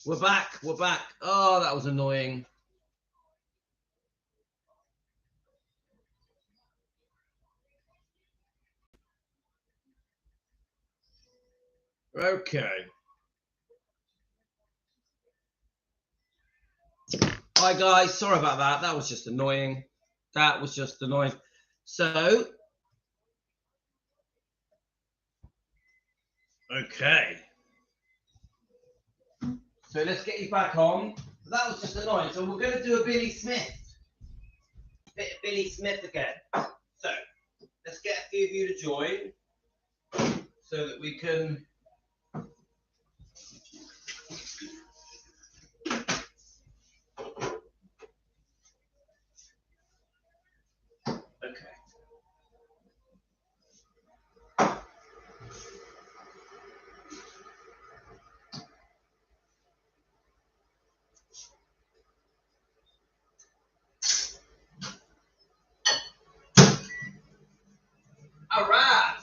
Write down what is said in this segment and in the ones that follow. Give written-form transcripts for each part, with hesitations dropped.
We're back. We're back. Oh, that was annoying. Okay. Hi, guys. Sorry about that. That was just annoying. That was just annoying. So, okay. So let's get you back on. That was just annoying. So we're going to do a Billy Smith. Bit of Billy Smith again. So let's get a few of you to join so that we can. Okay. All right.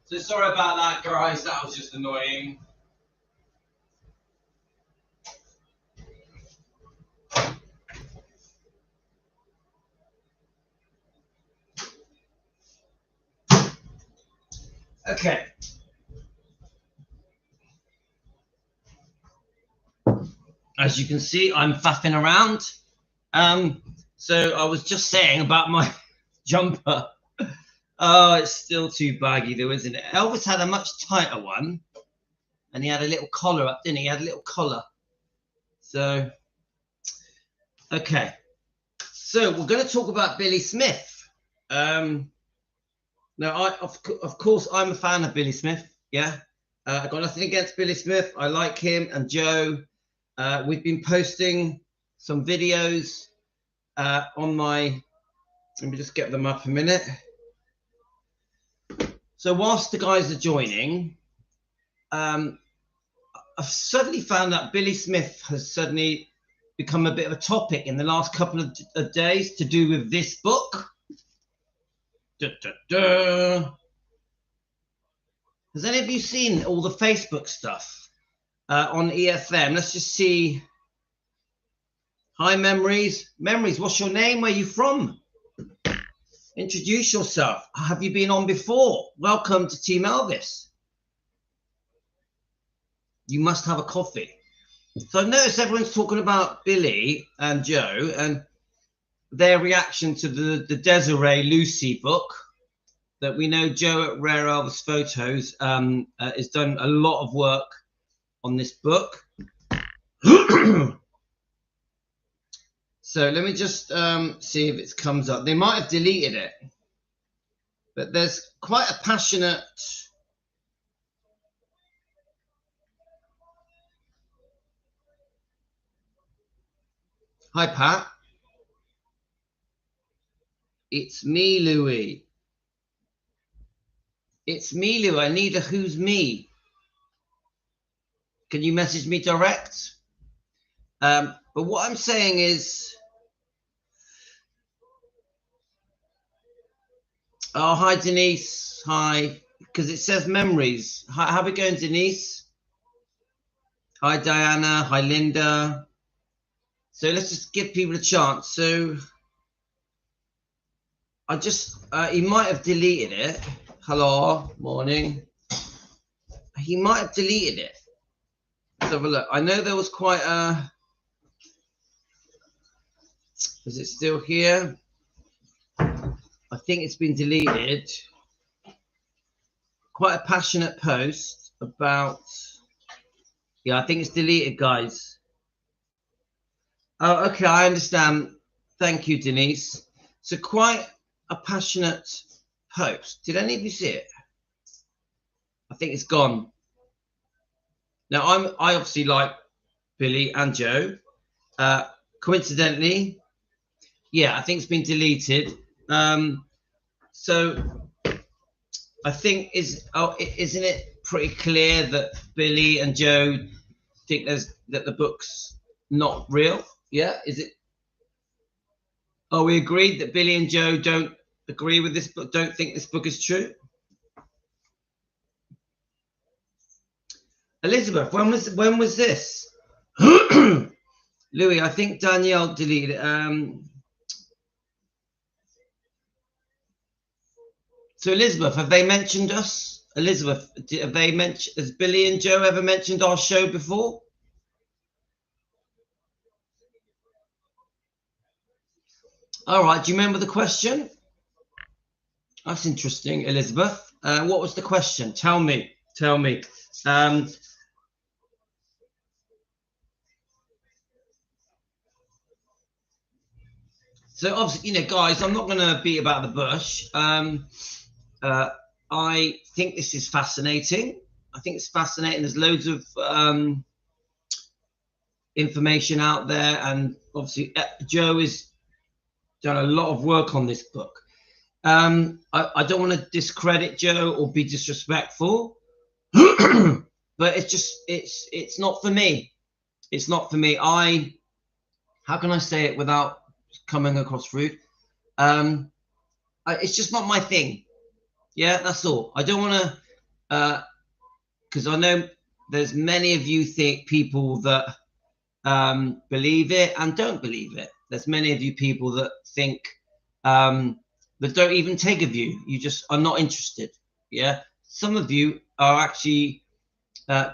So sorry about that, guys. That was just annoying. Okay. As you can see, I'm faffing around. So I was just saying about my jumper. Oh, it's still too baggy though, isn't it? Elvis had a much tighter one, and he had a little collar up, didn't he? He had a little collar. So, okay. So we're going to talk about Billy Smith. Now, of course, I'm a fan of Billy Smith. Yeah, I got nothing against Billy Smith. I like him and Joe. We've been posting some videos on my. Let me just get them up a minute. So whilst the guys are joining, I've suddenly found that Billy Smith has suddenly become a bit of a topic in the last couple of days to do with this book. Da, da, da. Has any of you seen all the Facebook stuff on EFM? Let's just see. Hi, Memories. Memories, what's your name? Where are you from? Introduce yourself. Have you been on before? Welcome to Team Elvis. You must have a coffee. So I've noticed everyone's talking about Billy and Joe and their reaction to the Desiree Lucy book. That we know Joe at Rare Elvis Photos has done a lot of work on this book. So let me just see if it comes up. They might have deleted it, but there's quite a passionate. Hi, Pat. It's me, Louis. It's me, Louis. I need a who's me. Can you message me direct? But what I'm saying is, oh, hi, Denise. Hi, because it says memories. Hi, how are we going, Denise? Hi, Diana. Hi, Linda. So let's just give people a chance. So I just, he might have deleted it. Hello, morning. He might have deleted it. Let's have a look. I know there was quite a, is it still here? I think it's been deleted. Quite a passionate post about, yeah, I think it's deleted, guys. Oh, okay, I understand. Thank you, Denise. So quite a passionate post. Did any of you see it? I think it's gone. Now, I obviously like Billy and Joe. Coincidentally, yeah, I think it's been deleted. So I think isn't it pretty clear that Billy and Joe think that the book's not real? Yeah, is it? Are we agreed that Billy and Joe don't agree with this book? Don't think this book is true? Elizabeth, when was this? Louis, I think Danielle deleted it. So Elizabeth, have they mentioned us? Elizabeth, have they mentioned? Has Billy and Joe ever mentioned our show before? All right. Do you remember the question? That's interesting, Elizabeth. What was the question? Tell me. Tell me. So obviously, guys, I'm not going to beat about the bush. I think this is fascinating. I think it's fascinating. There's loads of information out there, and obviously, Joe has done a lot of work on this book. I don't want to discredit Joe or be disrespectful, but it's not for me. It's not for me. How can I say it without coming across rude? It's just not my thing. Yeah, that's all. I don't want to, because I know there's many of you people that believe it and don't believe it. There's many of you people that think that don't even take a view. You just are not interested. Yeah, some of you are actually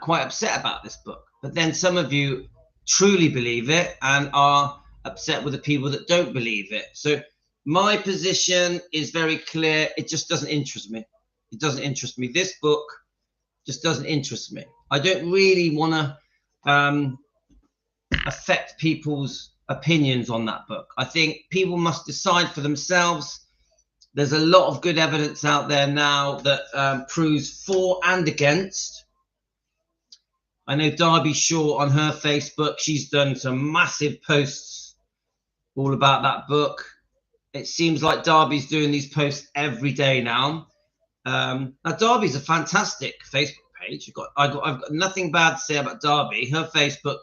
quite upset about this book, but then some of you truly believe it and are upset with the people that don't believe it. So my position is very clear. It just doesn't interest me. It doesn't interest me. This book just doesn't interest me. I don't really want to affect people's opinions on that book. I think people must decide for themselves. There's a lot of good evidence out there now that proves for and against. I know Darby Shaw on her Facebook, she's done some massive posts all about that book. It seems like Darby's doing these posts every day now. Now Darby's a fantastic Facebook page. I've got nothing bad to say about Darby. Her Facebook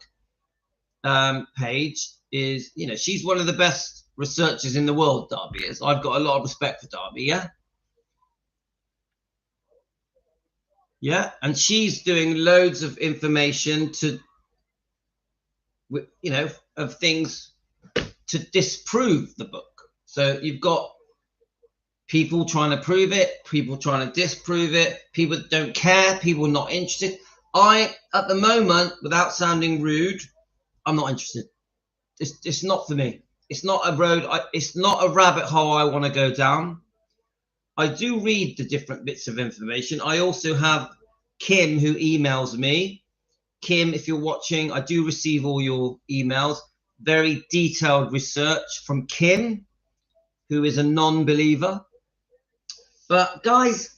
page is, she's one of the best researchers in the world. Darby is. I've got a lot of respect for Darby. Yeah, and she's doing loads of information of things to disprove the book. So you've got people trying to prove it, people trying to disprove it, people that don't care, people not interested. At the moment, without sounding rude, I'm not interested. It's not for me. It's not a road. It's not a rabbit hole I want to go down. I do read the different bits of information. I also have Kim who emails me. Kim, if you're watching, I do receive all your emails. Very detailed research from Kim, who is a non-believer. But guys,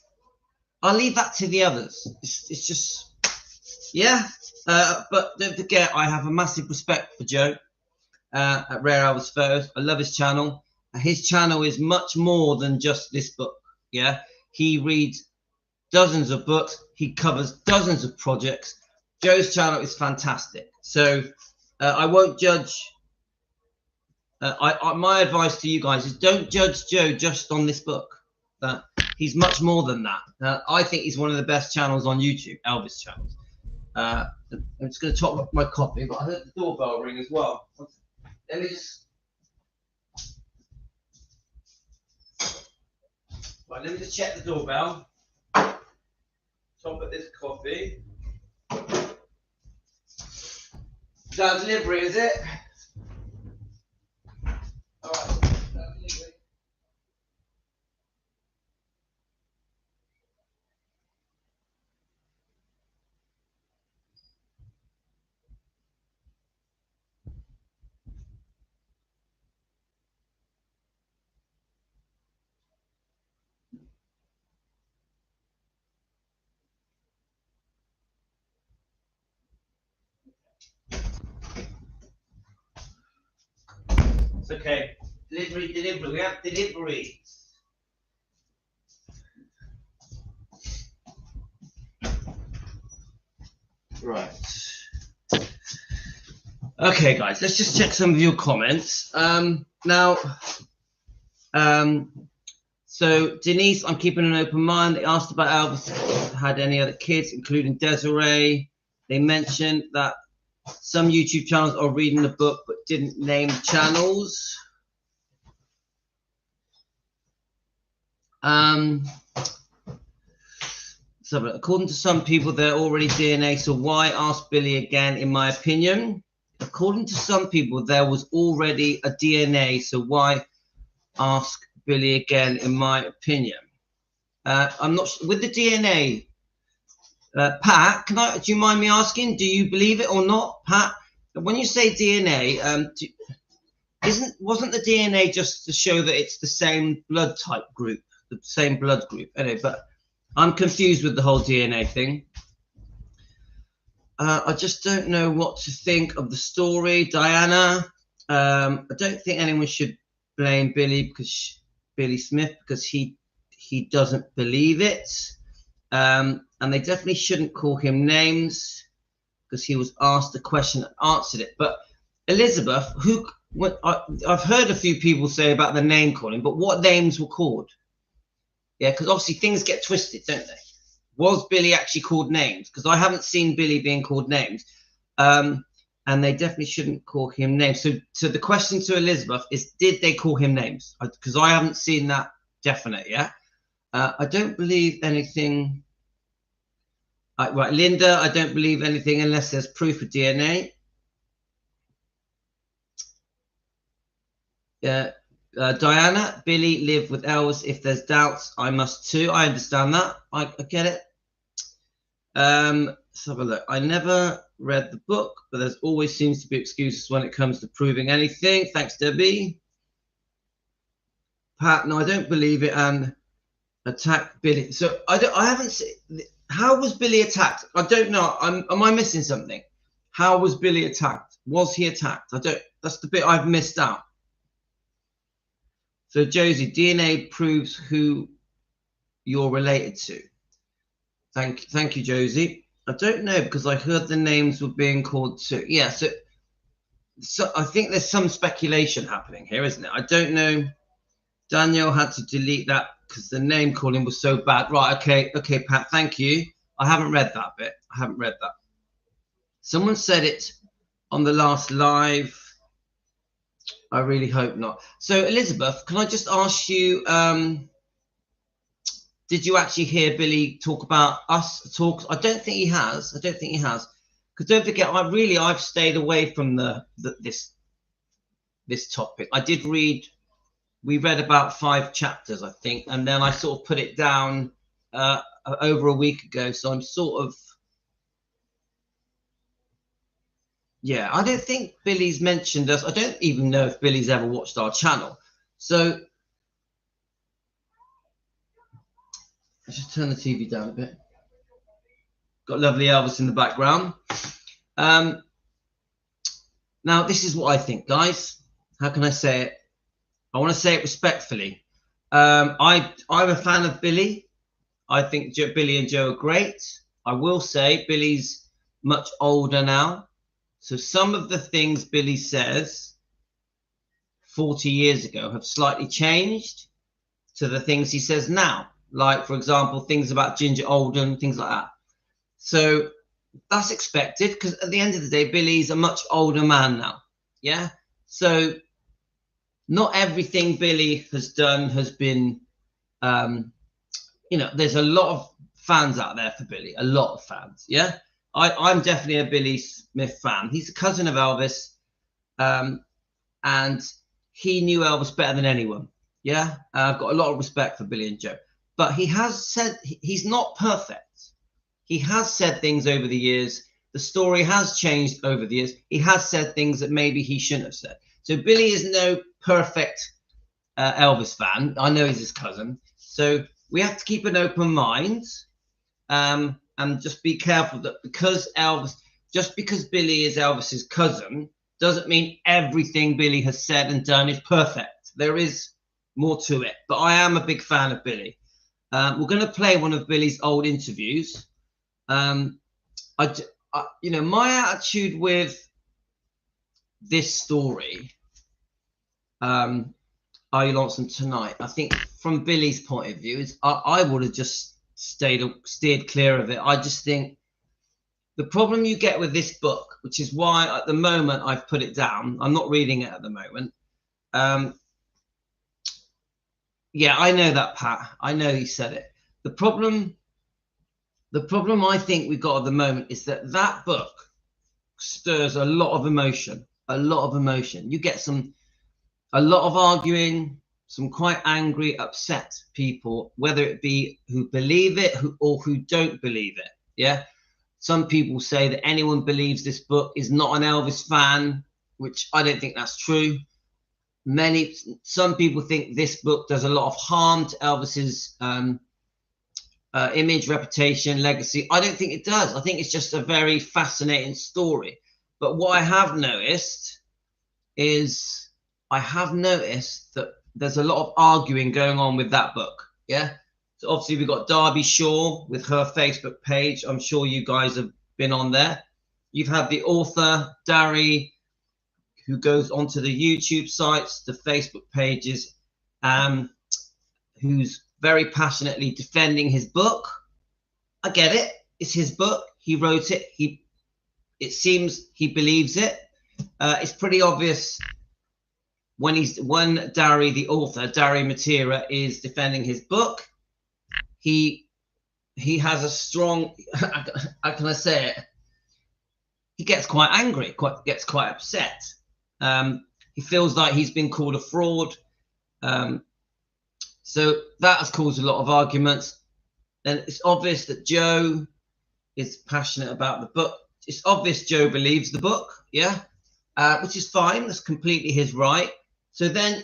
I'll leave that to the others. It's just, yeah. But don't forget, I have a massive respect for Joe at Rare Elvis Photos. I love his channel. His channel is much more than just this book. Yeah, he reads dozens of books. He covers dozens of projects. Joe's channel is fantastic. So I won't judge. My advice to you guys is don't judge Joe just on this book. He's much more than that. I think he's one of the best channels on YouTube, Elvis channels. I'm just going to top up my coffee, but I heard the doorbell ring as well. Let me just. Right, let me just check the doorbell. Top up this coffee. Is that delivery, is it? All right. Delivery. It's okay. Delivery. We have delivery. Right. Okay, guys, let's just check some of your comments. So Denise, I'm keeping an open mind. They asked about Elvis had any other kids, including Desiree. They mentioned that Some YouTube channels are reading the book but didn't name channels. So according to some people, they're already DNA. So why ask Billy again? In my opinion, according to some people, there was already a DNA. So why ask Billy again? In my opinion, I'm not with the DNA. Pat, do you mind me asking? Do you believe it or not, Pat? When you say DNA, wasn't the DNA just to show that it's the same blood type group, the same blood group? Anyway, but I'm confused with the whole DNA thing. I just don't know what to think of the story, Diana. I don't think anyone should blame Billy Smith because he doesn't believe it. And they definitely shouldn't call him names because he was asked a question and answered it. But Elizabeth, I've heard a few people say about the name calling, but what names were called? Yeah, because obviously things get twisted, don't they? Was Billy actually called names? Because I haven't seen Billy being called names. And they definitely shouldn't call him names. So the question to Elizabeth is, did they call him names? Because I haven't seen that definite yet. I don't believe anything. Right, Linda, I don't believe anything unless there's proof of DNA. Diana, Billy lived with Elvis. If there's doubts, I must too. I understand that. I get it. Let's have a look. I never read the book, but there's always seems to be excuses when it comes to proving anything. Thanks, Debbie. Pat, no, I don't believe it. And attack Billy. So I haven't seen. How was Billy attacked? I don't know. Am I missing something? How was Billy attacked? Was he attacked? I don't. That's the bit I've missed out. So Josie, DNA proves who you're related to. Thank you, Josie. I don't know because I heard the names were being called too. Yeah, so I think there's some speculation happening here, isn't it? I don't know. Daniel had to delete that because the name calling was so bad. Right, okay, Pat, thank you. I haven't read that bit. I haven't read that. Someone said it on the last live. I really hope not. So, Elizabeth, can I just ask you, did you actually hear Billy talk about us? I don't think he has. Because don't forget, I've stayed away from this topic. I did read. We read about 5 chapters, I think, and then I sort of put it down over a week ago. So I'm sort of, yeah, I don't think Billy's mentioned us. I don't even know if Billy's ever watched our channel. So let's just turn the TV down a bit. Got lovely Elvis in the background. Now, this is what I think, guys. How can I say it? I want to say it respectfully. I'm a fan of Billy. I think Billy and Joe are great. I will say Billy's much older now. So some of the things Billy says 40 years ago have slightly changed to the things he says now. Like, for example, things about Ginger Oldham, things like that. So that's expected because at the end of the day, Billy's a much older man now. Yeah. So not everything Billy has done has been, there's a lot of fans out there for Billy, a lot of fans. Yeah. I'm definitely a Billy Smith fan. He's a cousin of Elvis, and he knew Elvis better than anyone. Yeah, I've got a lot of respect for Billy and Joe. But he has said he's not perfect. He has said things over the years. The story has changed over the years. He has said things that maybe he shouldn't have said. So Billy is no perfect Elvis fan. I know he's his cousin. So we have to keep an open mind. And just be careful that because Billy is Elvis's cousin doesn't mean everything Billy has said and done is perfect. There is more to it, but I am a big fan of Billy. We're going to play one of Billy's old interviews. My attitude with this story, Are You Lonesome Tonight? I think from Billy's point of view, is I would have just steered clear of it. I just think The problem you get with this book, which is why at the moment I've put it down, I'm not reading it at the moment. Yeah, I know that, Pat. I know you said it. The problem I think we've got at the moment is that that book stirs a lot of emotion, a lot of emotion. You get a lot of arguing, some quite angry, upset people, whether it be who believe it or who don't believe it. Yeah. Some people say that anyone believes this book is not an Elvis fan, which I don't think that's true. Some people think this book does a lot of harm to Elvis's image, reputation, legacy. I don't think it does. I think it's just a very fascinating story. But what I have noticed is that there's a lot of arguing going on with that book. Yeah. So obviously we've got Darby Shaw with her Facebook page. I'm sure you guys have been on there. You've had the author, Dari, who goes onto the YouTube sites, the Facebook pages, who's very passionately defending his book. I get it. It's his book. He wrote it. It seems he believes it. It's pretty obvious when Dari, the author, Dari Matera, is defending his book. He has a strong, how can I say it? He gets quite angry, gets quite upset. He feels like he's been called a fraud. So that has caused a lot of arguments. And it's obvious that Joe is passionate about the book. It's obvious Joe believes the book, yeah, which is fine. That's completely his right. So then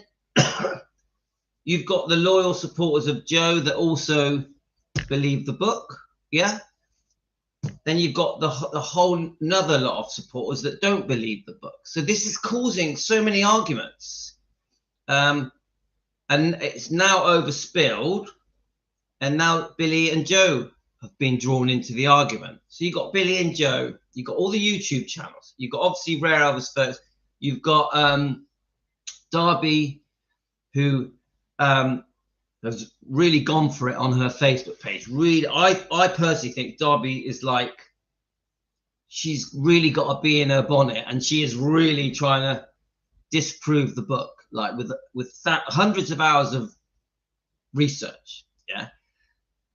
you've got the loyal supporters of Joe that also believe the book, yeah. Then you've got the whole another lot of supporters that don't believe the book. So this is causing so many arguments, and it's now overspilled, and now Billy and Joe have been drawn into the argument. So you've got Billy and Joe, you've got all the YouTube channels, you've got obviously Rare Elvis First, you've got Darby, who has really gone for it on her Facebook page. Really, I personally think Darby is like, she's really got to be in her bonnet, and she is really trying to disprove the book, like with hundreds of hours of research. Yeah.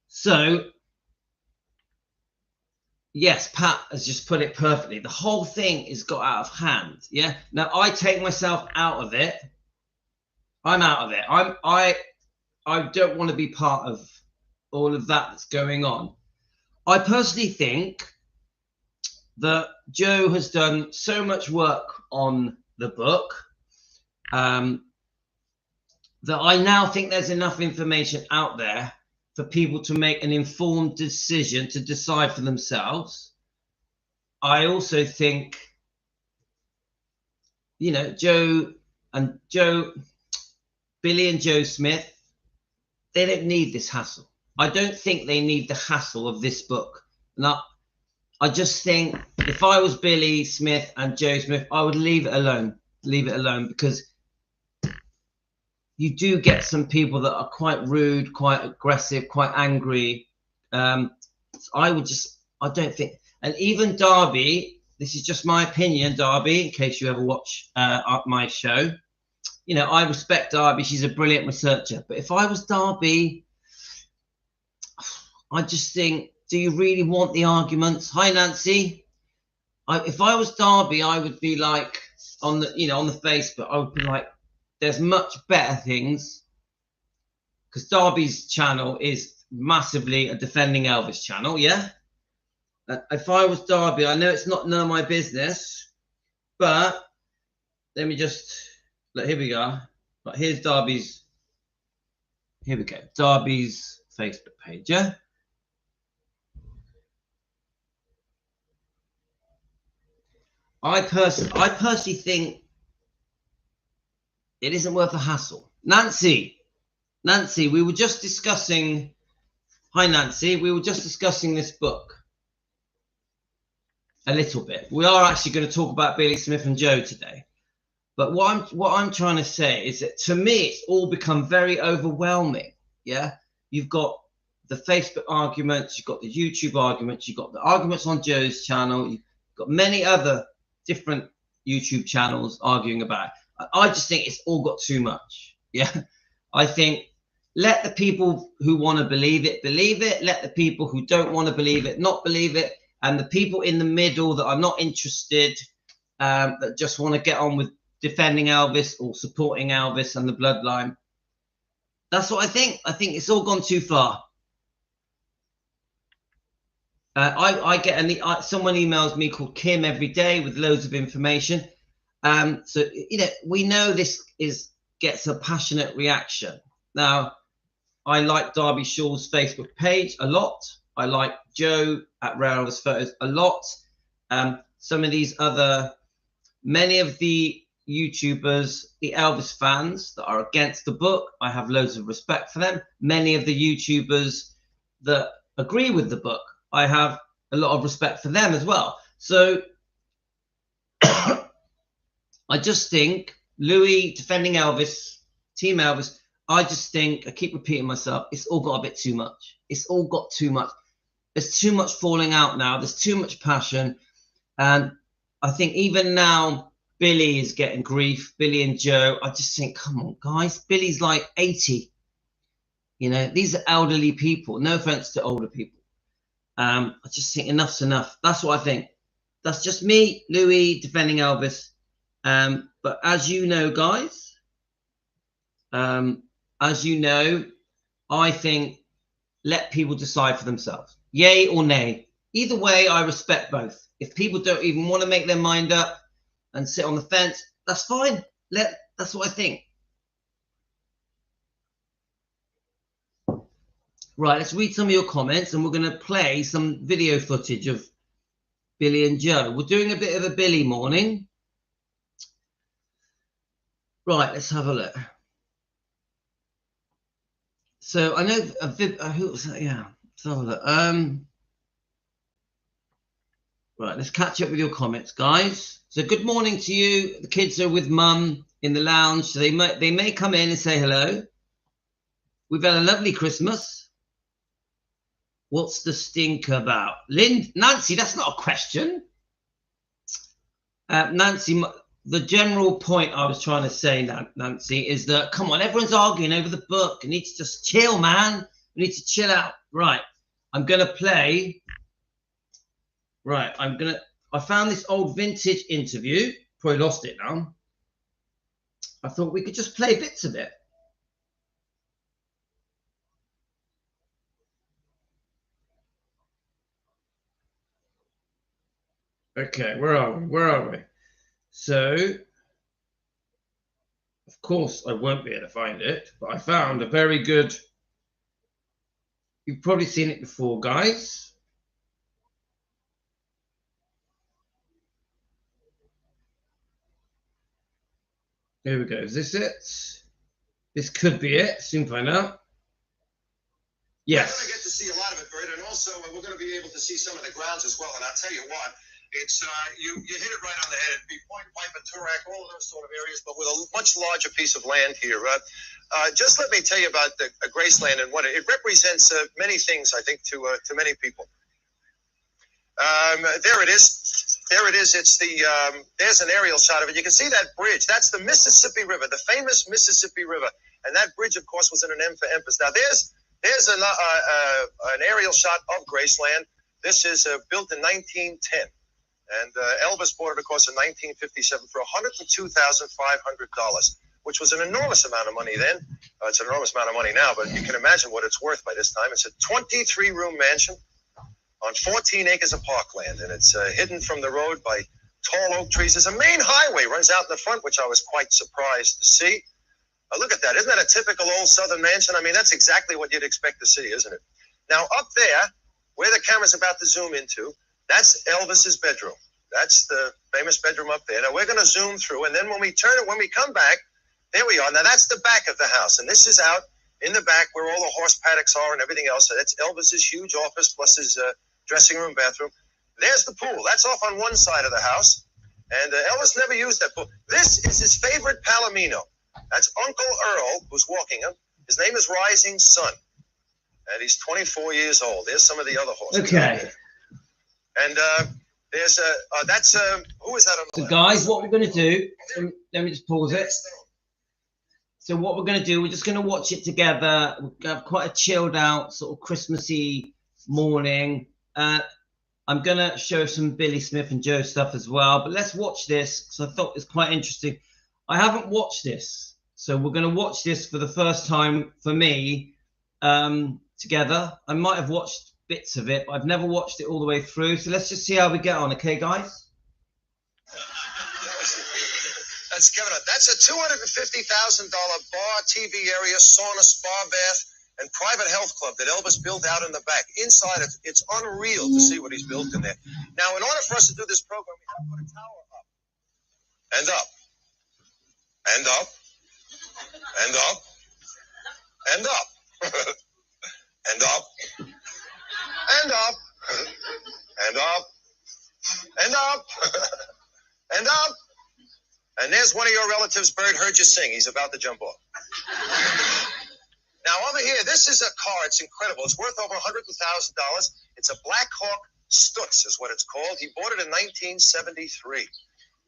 So yes, Pat has just put it perfectly. The whole thing is got out of hand. Yeah. Now I take myself out of it. I'm out of it. I don't want to be part of all of that that's going on. I personally think that Joe has done so much work on the book that I now think there's enough information out there for people to make an informed decision, to decide for themselves. I also think, you know, Billy and Joe Smith, they don't need this hassle. I don't think they need the hassle of this book. Now, I just think if I was Billy Smith and Joe Smith, I would leave it alone. Leave it alone, because you do get some people that are quite rude, quite aggressive, quite angry. I don't think, and even Darby, this is just my opinion, Darby, in case you ever watch my show. You know, I respect Darby. She's a brilliant researcher. But if I was Darby, I just think, do you really want the arguments? Hi, Nancy. If I was Darby, I would be like on the Facebook, I would be like, there's much better things, because Darby's channel is massively a defending Elvis channel. Yeah. If I was Darby, I know it's not none of my business, but let me just. Look, here we go. Right, here's Darby's. Here we go. Darby's Facebook page. Yeah. I personally think it isn't worth the hassle. Nancy, we were just discussing. Hi, Nancy. We were just discussing this book a little bit. We are actually going to talk about Billy Smith and Joe today. But what I'm trying to say is that to me, it's all become very overwhelming. Yeah, you've got the Facebook arguments, you've got the YouTube arguments, you've got the arguments on Joe's channel, you've got many other different YouTube channels arguing about it. I just think it's all got too much. Yeah, I think let the people who want to believe it, let the people who don't want to believe it, not believe it, and the people in the middle that are not interested, that just want to get on with defending Elvis or supporting Elvis and the bloodline. That's what I think. I think it's all gone too far. I get someone emails me called Kim every day with loads of information. So we know this gets a passionate reaction. Now, I like Darby Shaw's Facebook page a lot. I like Joe at Rare Elvis Photos a lot. Some of these many of the YouTubers, the Elvis fans that are against the book, I have loads of respect for them. Many of the YouTubers that agree with the book, I have a lot of respect for them as well. So I just think Louis defending Elvis, Team Elvis, I just think, I keep repeating myself, it's all got a bit too much. It's all got too much. There's too much falling out now. There's too much passion. And I think even now, Billy is getting grief. Billy and Joe, I just think, come on, guys. Billy's like 80. These are elderly people. No offense to older people. I just think enough's enough. That's what I think. That's just me, Louis, defending Elvis. But as you know, guys, I think let people decide for themselves. Yay or nay. Either way, I respect both. If people don't even want to make their mind up and sit on the fence, that's fine. That's what I think. Right, let's read some of your comments, and we're going to play some video footage of Billy and Joe. We're doing a bit of a Billy morning. Right, let's have a look. So I know who was that? Yeah, let's have a look. Right, let's catch up with your comments, guys. So good morning to you. The kids are with Mum in the lounge, so they may come in and say hello. We've had a lovely Christmas. What's the stink about? Nancy, that's not a question. Nancy, the general point I was trying to say, Nancy, is that, come on, everyone's arguing over the book. You need to just chill, man. We need to chill out. Right, I'm going to play. Right, I found this old vintage interview. Probably lost it now. I thought we could just play bits of it. Okay, where are we? So, of course, I won't be able to find it, but I found a very good. You've probably seen it before, guys. Here we go. Is this it? This could be it. Soon find out. Yes. We're going to get to see a lot of it, Bert, and also we're going to be able to see some of the grounds as well. And I'll tell you what, it's you hit it right on the head. It'd be Point, Pipe, and Turak, all of those sort of areas, but with a much larger piece of land here. Just let me tell you about the Graceland and what it represents. Many things, I think, to many people. There it is. There it is. It's there's an aerial shot of it. You can see that bridge. That's the Mississippi River, the famous Mississippi River. And that bridge, of course, was in an M for Empress. Now, there's an aerial shot of Graceland. This is built in 1910. And Elvis bought it, of course, in 1957 for $102,500, which was an enormous amount of money then. It's an enormous amount of money now, but you can imagine what it's worth by this time. It's a 23-room mansion on 14 acres of parkland, and it's hidden from the road by tall oak trees. There's a main highway runs out in the front, which I was quite surprised to see. Look at that. Isn't that a typical old Southern mansion? I mean, that's exactly what you'd expect to see, isn't it? Now, up there, where the camera's about to zoom into, that's Elvis's bedroom. That's the famous bedroom up there. Now, we're going to zoom through, and then when we come back, there we are. Now, that's the back of the house, and this is out in the back where all the horse paddocks are and everything else. So that's Elvis's huge office plus his dressing room, bathroom. There's the pool. That's off on one side of the house, and Elvis never used that pool. This is his favorite palomino. That's Uncle Earl, who's walking him. His name is Rising Sun. and he's 24 years old. There's some of the other horses. Okay. And there's that's who is that on the left? Guys, what we're going to do, let me just pause it. So what we're going to do, we're just going to watch it together. We're going to have quite a chilled out sort of Christmassy morning. I'm going to show some Billy Smith and Joe stuff as well, but let's watch this because I thought it's quite interesting. I haven't watched this, so we're going to watch this for the first time for me together. I might have watched bits of it, but I've never watched it all the way through. So let's just see how we get on, okay, guys? That's Kevin. That's a $250,000 bar, TV area, sauna, spa, bath, and private health club that Elvis built out in the back. Inside, it's unreal to see what he's built in there. Now, in order for us to do this program, we have to put a tower up. And up. And up. And up. And up. And up. And up. And up. And up. And up. And there's one of your relatives, Bird, heard you sing. He's about to jump off. Now, over here, this is a car. It's incredible. It's worth over $100,000. It's a Black Hawk Stutz is what it's called. He bought it in 1973.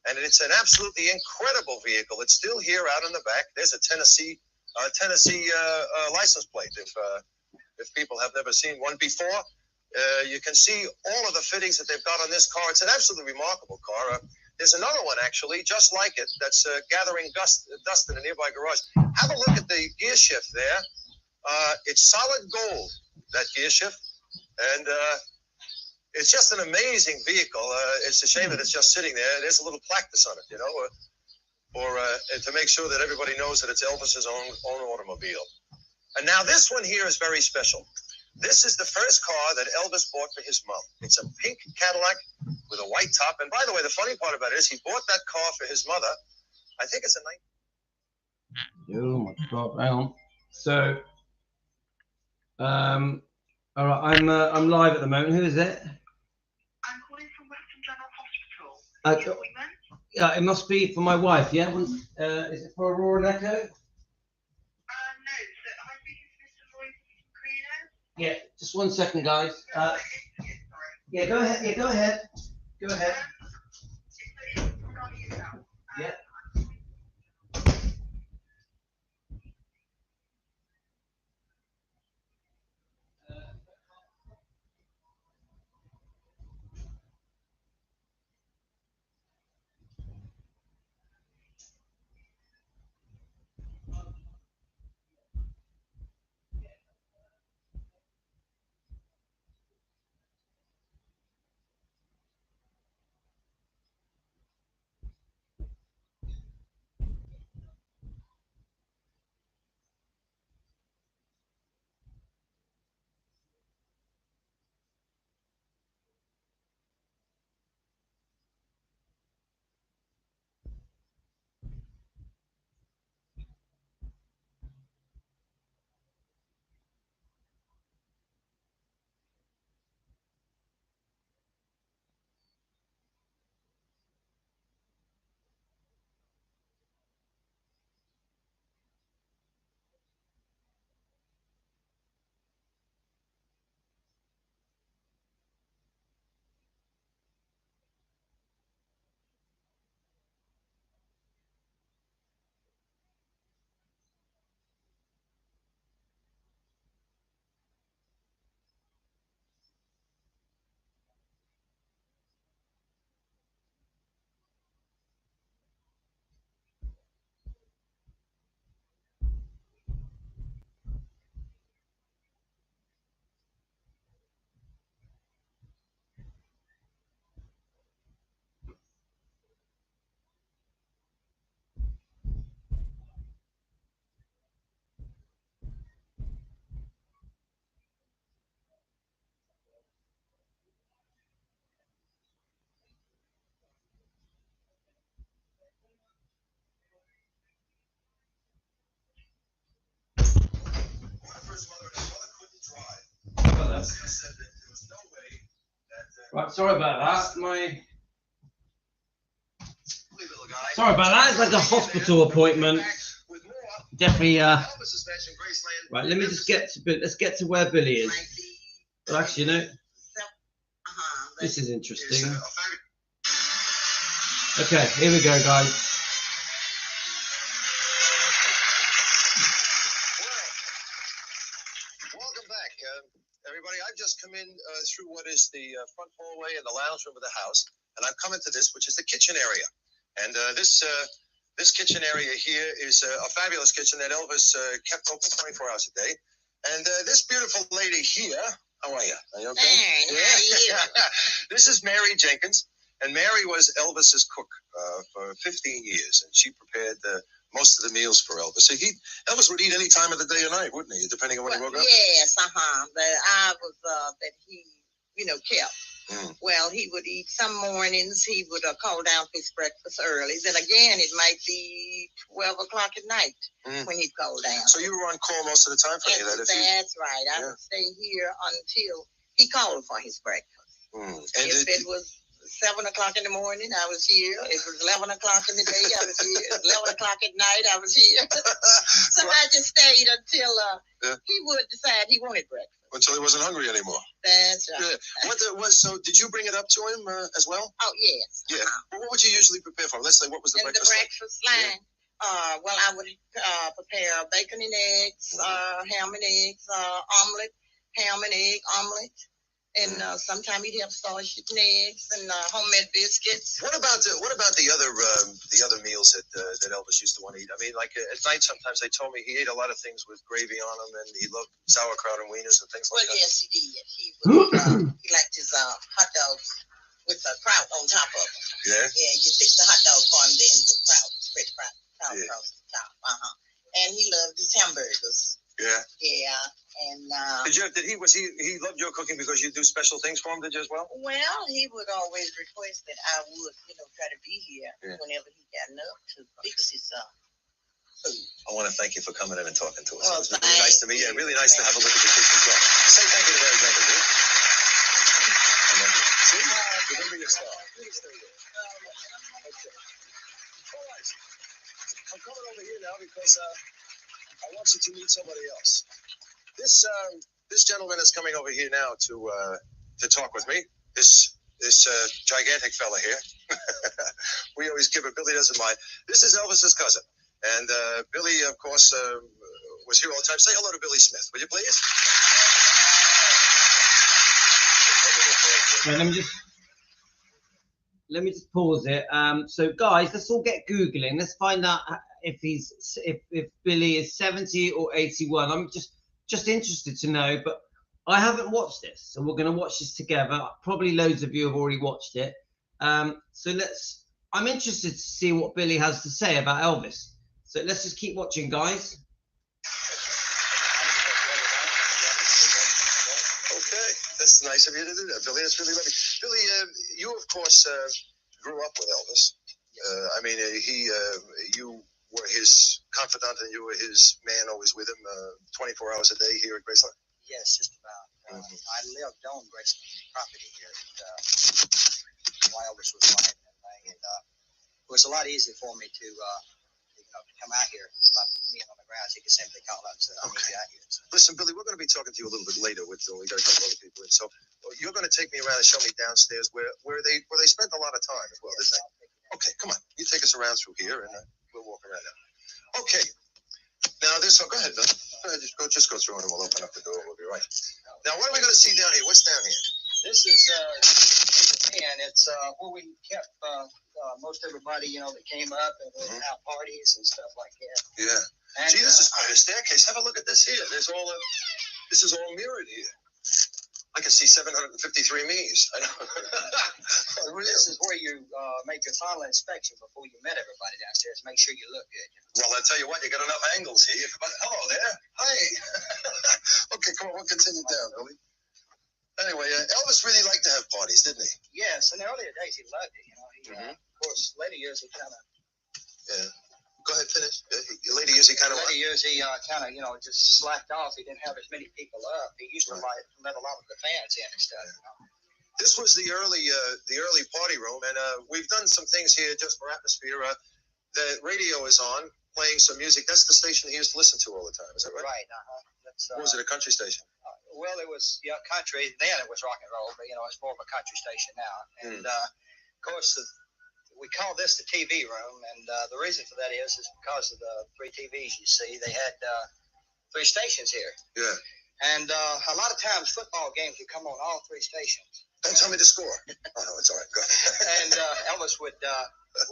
And it's an absolutely incredible vehicle. It's still here out in the back. There's a Tennessee license plate. If people have never seen one before, you can see all of the fittings that they've got on this car. It's an absolutely remarkable car. There's another one, actually, just like it, that's gathering dust in a nearby garage. Have a look at the gear shift there. It's solid gold, that gear shift. And it's just an amazing vehicle. It's a shame that it's just sitting there. There's a little plaque on it, you know, or to make sure that everybody knows that it's Elvis's own automobile. And now this one here is very special. This is the first car that Elvis bought for his mom. It's a pink Cadillac with a white top. And by the way, the funny part about it is he bought that car for his mother. I think it's a Oh my God! Hang on. So, all right, I'm live at the moment. Who is it? I'm calling from Western General Hospital. Yeah, it must be for my wife. Yeah. Is it for Aurora Echo? No. So am I speaking to Mr. Roy Credo? Yeah, just 1 second, guys. Yeah, go ahead. Yeah, go ahead. Go ahead. Yeah. Right, sorry about that. Sorry about that. It's like a hospital appointment. definitely. Elvis's mansion, Graceland. Right, let me just get to. Let's get to where Billy is. Well, actually, you know, this is interesting. Okay, here we go, guys. Welcome back, everybody. I've just come in through what is the front hallway and the lounge room of the house, and I've come into this, which is the kitchen area. And this kitchen area here is a fabulous kitchen that Elvis kept open 24 hours a day. And this beautiful lady here, how are you? Are you okay? Fine, how are you? This is Mary Jenkins, and Mary was Elvis's cook for 15 years, and she prepared most of the meals for Elvis. So Elvis would eat any time of the day or night, wouldn't he? Depending on when he woke up. Yes, the hours that he, kept. Mm. Well, he would eat some mornings. He would call down for his breakfast early. Then again, it might be 12 o'clock at night when he'd call down. So you were on call most of the time for any of that? That's right. I would stay here until he called for his breakfast. Mm. If it was 7 o'clock in the morning, I was here. It was 11 o'clock in the day, I was here. 11 o'clock at night, I was here. So I just stayed until he would decide he wanted breakfast. Until he wasn't hungry anymore. That's right. Yeah. So did you bring it up to him as well? Oh, yes. Yeah. Well, what would you usually prepare for him? Let's say, what was the breakfast? The breakfast line. Yeah. Well, I would prepare bacon and eggs, ham and eggs, omelet, ham and egg omelet. And sometimes he'd have sausage and eggs and homemade biscuits. What about the other meals that Elvis used to want to eat? I mean, like at night, sometimes they told me he ate a lot of things with gravy on them, and he loved sauerkraut and wieners and things like that. Well, yes, he did. He would. He liked his hot dogs with kraut on top of them. Yeah. Yeah, you fix the hot dog for him, then put kraut, spread kraut across the top. And he loved his hamburgers. Yeah. Yeah. And he loved your cooking because you do special things for him, did you as well? Well, he would always request that I would, try to be here whenever he got enough to fix his food. I want to thank you for coming in and talking to us. Well, it was really nice to meet you, and really nice to have a look at the kitchen as well. Say thank you to Mary Jenkins, huh? See? Remember your stuff. Please stay there. Okay. All right. I'm coming over here now because I want you to meet somebody else. This gentleman is coming over here now to talk with me. This gigantic fella here. We always give it. Billy doesn't mind. This is Elvis's cousin, and Billy, of course, was here all the time. Say hello to Billy Smith, would you please? Right, let me just pause it. So guys, let's all get Googling. Let's find out if Billy is 70 or 81. I'm just interested to know, but I haven't watched this, so we're going to watch this together. Probably loads of you have already watched it. So I'm interested to see what Billy has to say about Elvis. So let's just keep watching, guys. Okay, that's nice of you to do that, Billy. That's really lovely. Billy, you of course grew up with Elvis. I mean, you were his confidant and you were his man, always with him 24 hours a day here at Graceland? Yes, just about. I lived on Graceland property here while Elvis was alive. And it was a lot easier for me to come out here without being on the grounds. He could simply call up and say, I'll meet you out here. So, listen, Billy, we're going to be talking to you a little bit later. We got a couple other people in. So you're going to take me around and show me downstairs where they spent a lot of time as well, didn't they? Okay, come on. You take us around through here, and we'll walk around now. Okay. Now, go ahead, Bill. Just go through, and we'll open up the door. We'll be right. Now, what are we going to see down here? What's down here? this is and it's where we kept most everybody, that came up and would have parties and stuff like that. Yeah. And, gee, this is quite a staircase. Have a look at this here. This is all mirrored here. I can see 753 me's. I know. This is where you make your final inspection before you met everybody downstairs. Make sure you look good. Well, I tell you what, you got enough angles here. Hello there. Hi. Okay, come on, we'll continue down, Billy. Anyway, Elvis really liked to have parties, didn't he? Yes, in the earlier days he loved it. Of course, later years he kind of. Yeah. Go ahead, finish. Later years he kind of. Later years he kind of, just slacked off. He didn't have as many people up. He used to let a lot of the fans in and stuff. This was the early party room, and we've done some things here just for atmosphere. The radio is on playing some music. That's the station he used to listen to all the time. Is that right? Right. That's, What was it, a country station? Well, it was country. Then it was rock and roll, but it's more of a country station now. And of course, we call this the TV room, and the reason for that is because of the 3 TVs you see. They had 3 stations here. Yeah. And a lot of times football games would come on all 3 stations. Don't tell me the score. Oh, no, it's all right. Go ahead. And Elvis would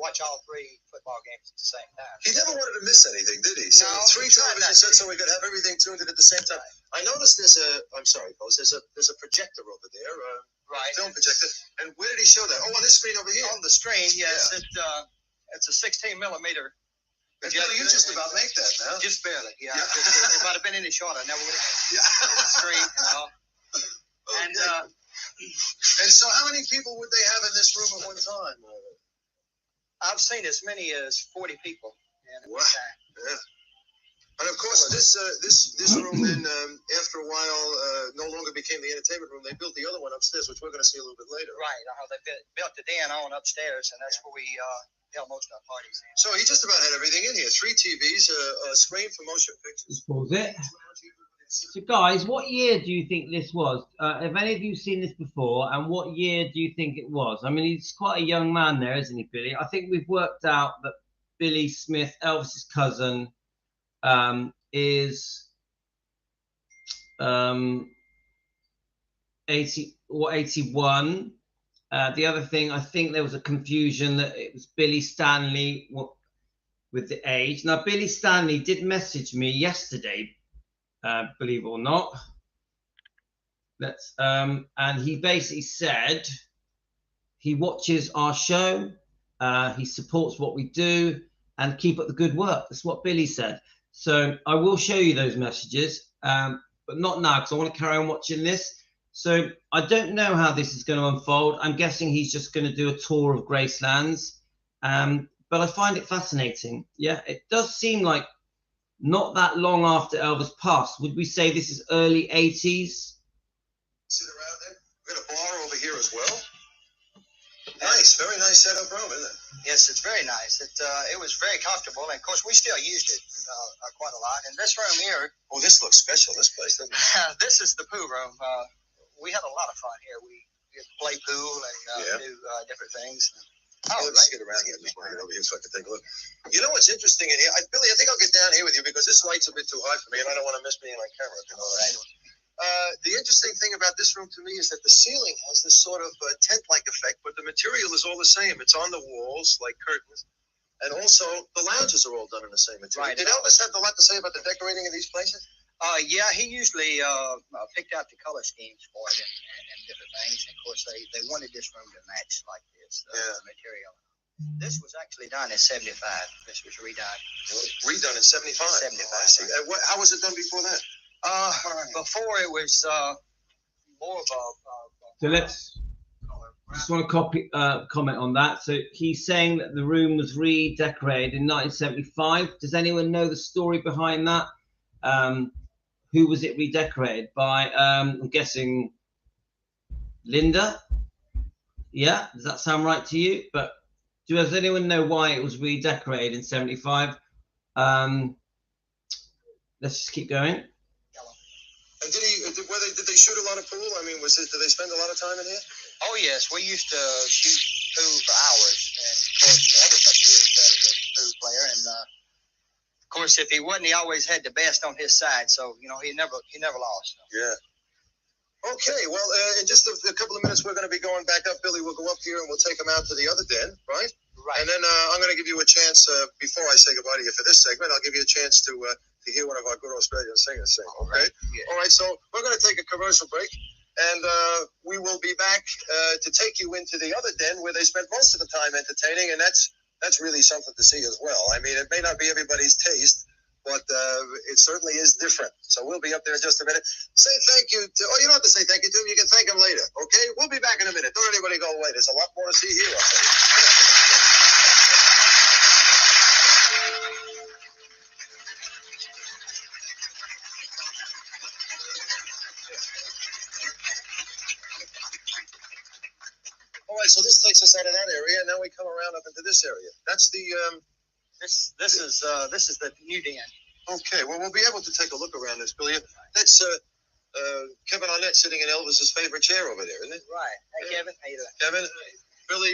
watch all 3 football games at the same time. He never wanted to miss anything, did he? So No, 3 television sets so we could have everything tuned in at the same time. I noticed I'm sorry, folks, there's a projector over there, Right. film projector. And where did he show that? Oh, on this screen over here. On the screen, yes. Yeah. It's a 16 millimeter. Billy, you just about make that now. Just barely, yeah. If I'd have been any shorter, I never would have the screen, Okay. And so how many people would they have in this room at one time? I've seen as many as 40 people. Wow. Yeah. And of course, this room then, after a while, no longer became the entertainment room. They built the other one upstairs, which we're going to see a little bit later. Right. They built the den on upstairs, and that's where we held most of our parties in. So he just about had everything in here. 3 TVs, a screen for motion pictures. Just pause it. So, guys, what year do you think this was? Have any of you seen this before? And what year do you think it was? I mean, he's quite a young man there, isn't he, Billy? I think we've worked out that Billy Smith, Elvis's cousin, is 80 or 81. The other thing, I think there was a confusion that it was Billy Stanley with the age. Now, Billy Stanley did message me yesterday, believe it or not. And he basically said he watches our show, he supports what we do, and keep up the good work. That's what Billy said. So I will show you those messages, but not now because I want to carry on watching this. So I don't know how this is going to unfold. I'm guessing he's just going to do a tour of Gracelands, but I find it fascinating. Yeah, it does seem like not that long after Elvis passed. Would we say this is early 80s? Sit around there. We've got a bar over here as well. Nice, very nice setup room, isn't it? Yes, it's very nice. It was very comfortable, and of course we still used it quite a lot. And this room here, Oh, this looks special, this place, doesn't it? this is the pool room. We had a lot of fun here. We play pool and do different things. Let's get around here. Just bring it over here so I can take a look. You know what's interesting in here? Billy, I think I'll get down here with you because this light's a bit too high for me, and I don't want to miss being on camera. The interesting thing about this room to me is that the ceiling has this sort of tent-like effect, but the material is all the same. It's on the walls like curtains, and also the lounges are all done in the same material. Right. Did Elvis have a lot to say about the decorating of these places? Yeah, he usually picked out the color schemes for it and different things. And of course, they wanted this room to match like this, the material. This was actually done in 75. This was redone. Redone in 75? 75. Oh, I see. How was it done before that? Before it was more of a... So let's just want to comment on that. So he's saying that the room was redecorated in 1975. Does anyone know the story behind that? Who was it redecorated by? I'm guessing Linda. Yeah, does that sound right to you? But does anyone know why it was redecorated in 75? Let's just keep going. And did they shoot a lot of pool? I mean, did they spend a lot of time in here? Oh yes, we used to shoot pool for hours, and of course, Elvis up here is a fairly good pool player, and of course, if he wasn't, he always had the best on his side. So he never lost. Yeah. Okay. Well, in just a couple of minutes, we're going to be going back up. Billy, we'll go up here and we'll take him out to the other den, right? Right. And then I'm going to give you a chance before I say goodbye to you for this segment. I'll give you a chance to hear one of our good Australian singers sing. Okay. Right. Yeah. All right. So we're going to take a commercial break, and we will be back to take you into the other den where they spent most of the time entertaining, and that's really something to see as well. I mean, it may not be everybody's taste, but it certainly is different. So we'll be up there in just a minute. Say thank you to, you don't have to say thank you to him. You can thank him later, okay? We'll be back in a minute. Don't anybody go away. There's a lot more to see here. All right, so this takes us out of that area, and now we come around up into this area. That's the This is the new den. Okay, well, we'll be able to take a look around this, Billy. That's Kevin Arnett sitting in Elvis's favorite chair over there, isn't it? Right. Hey, Kevin. How you doing? Kevin,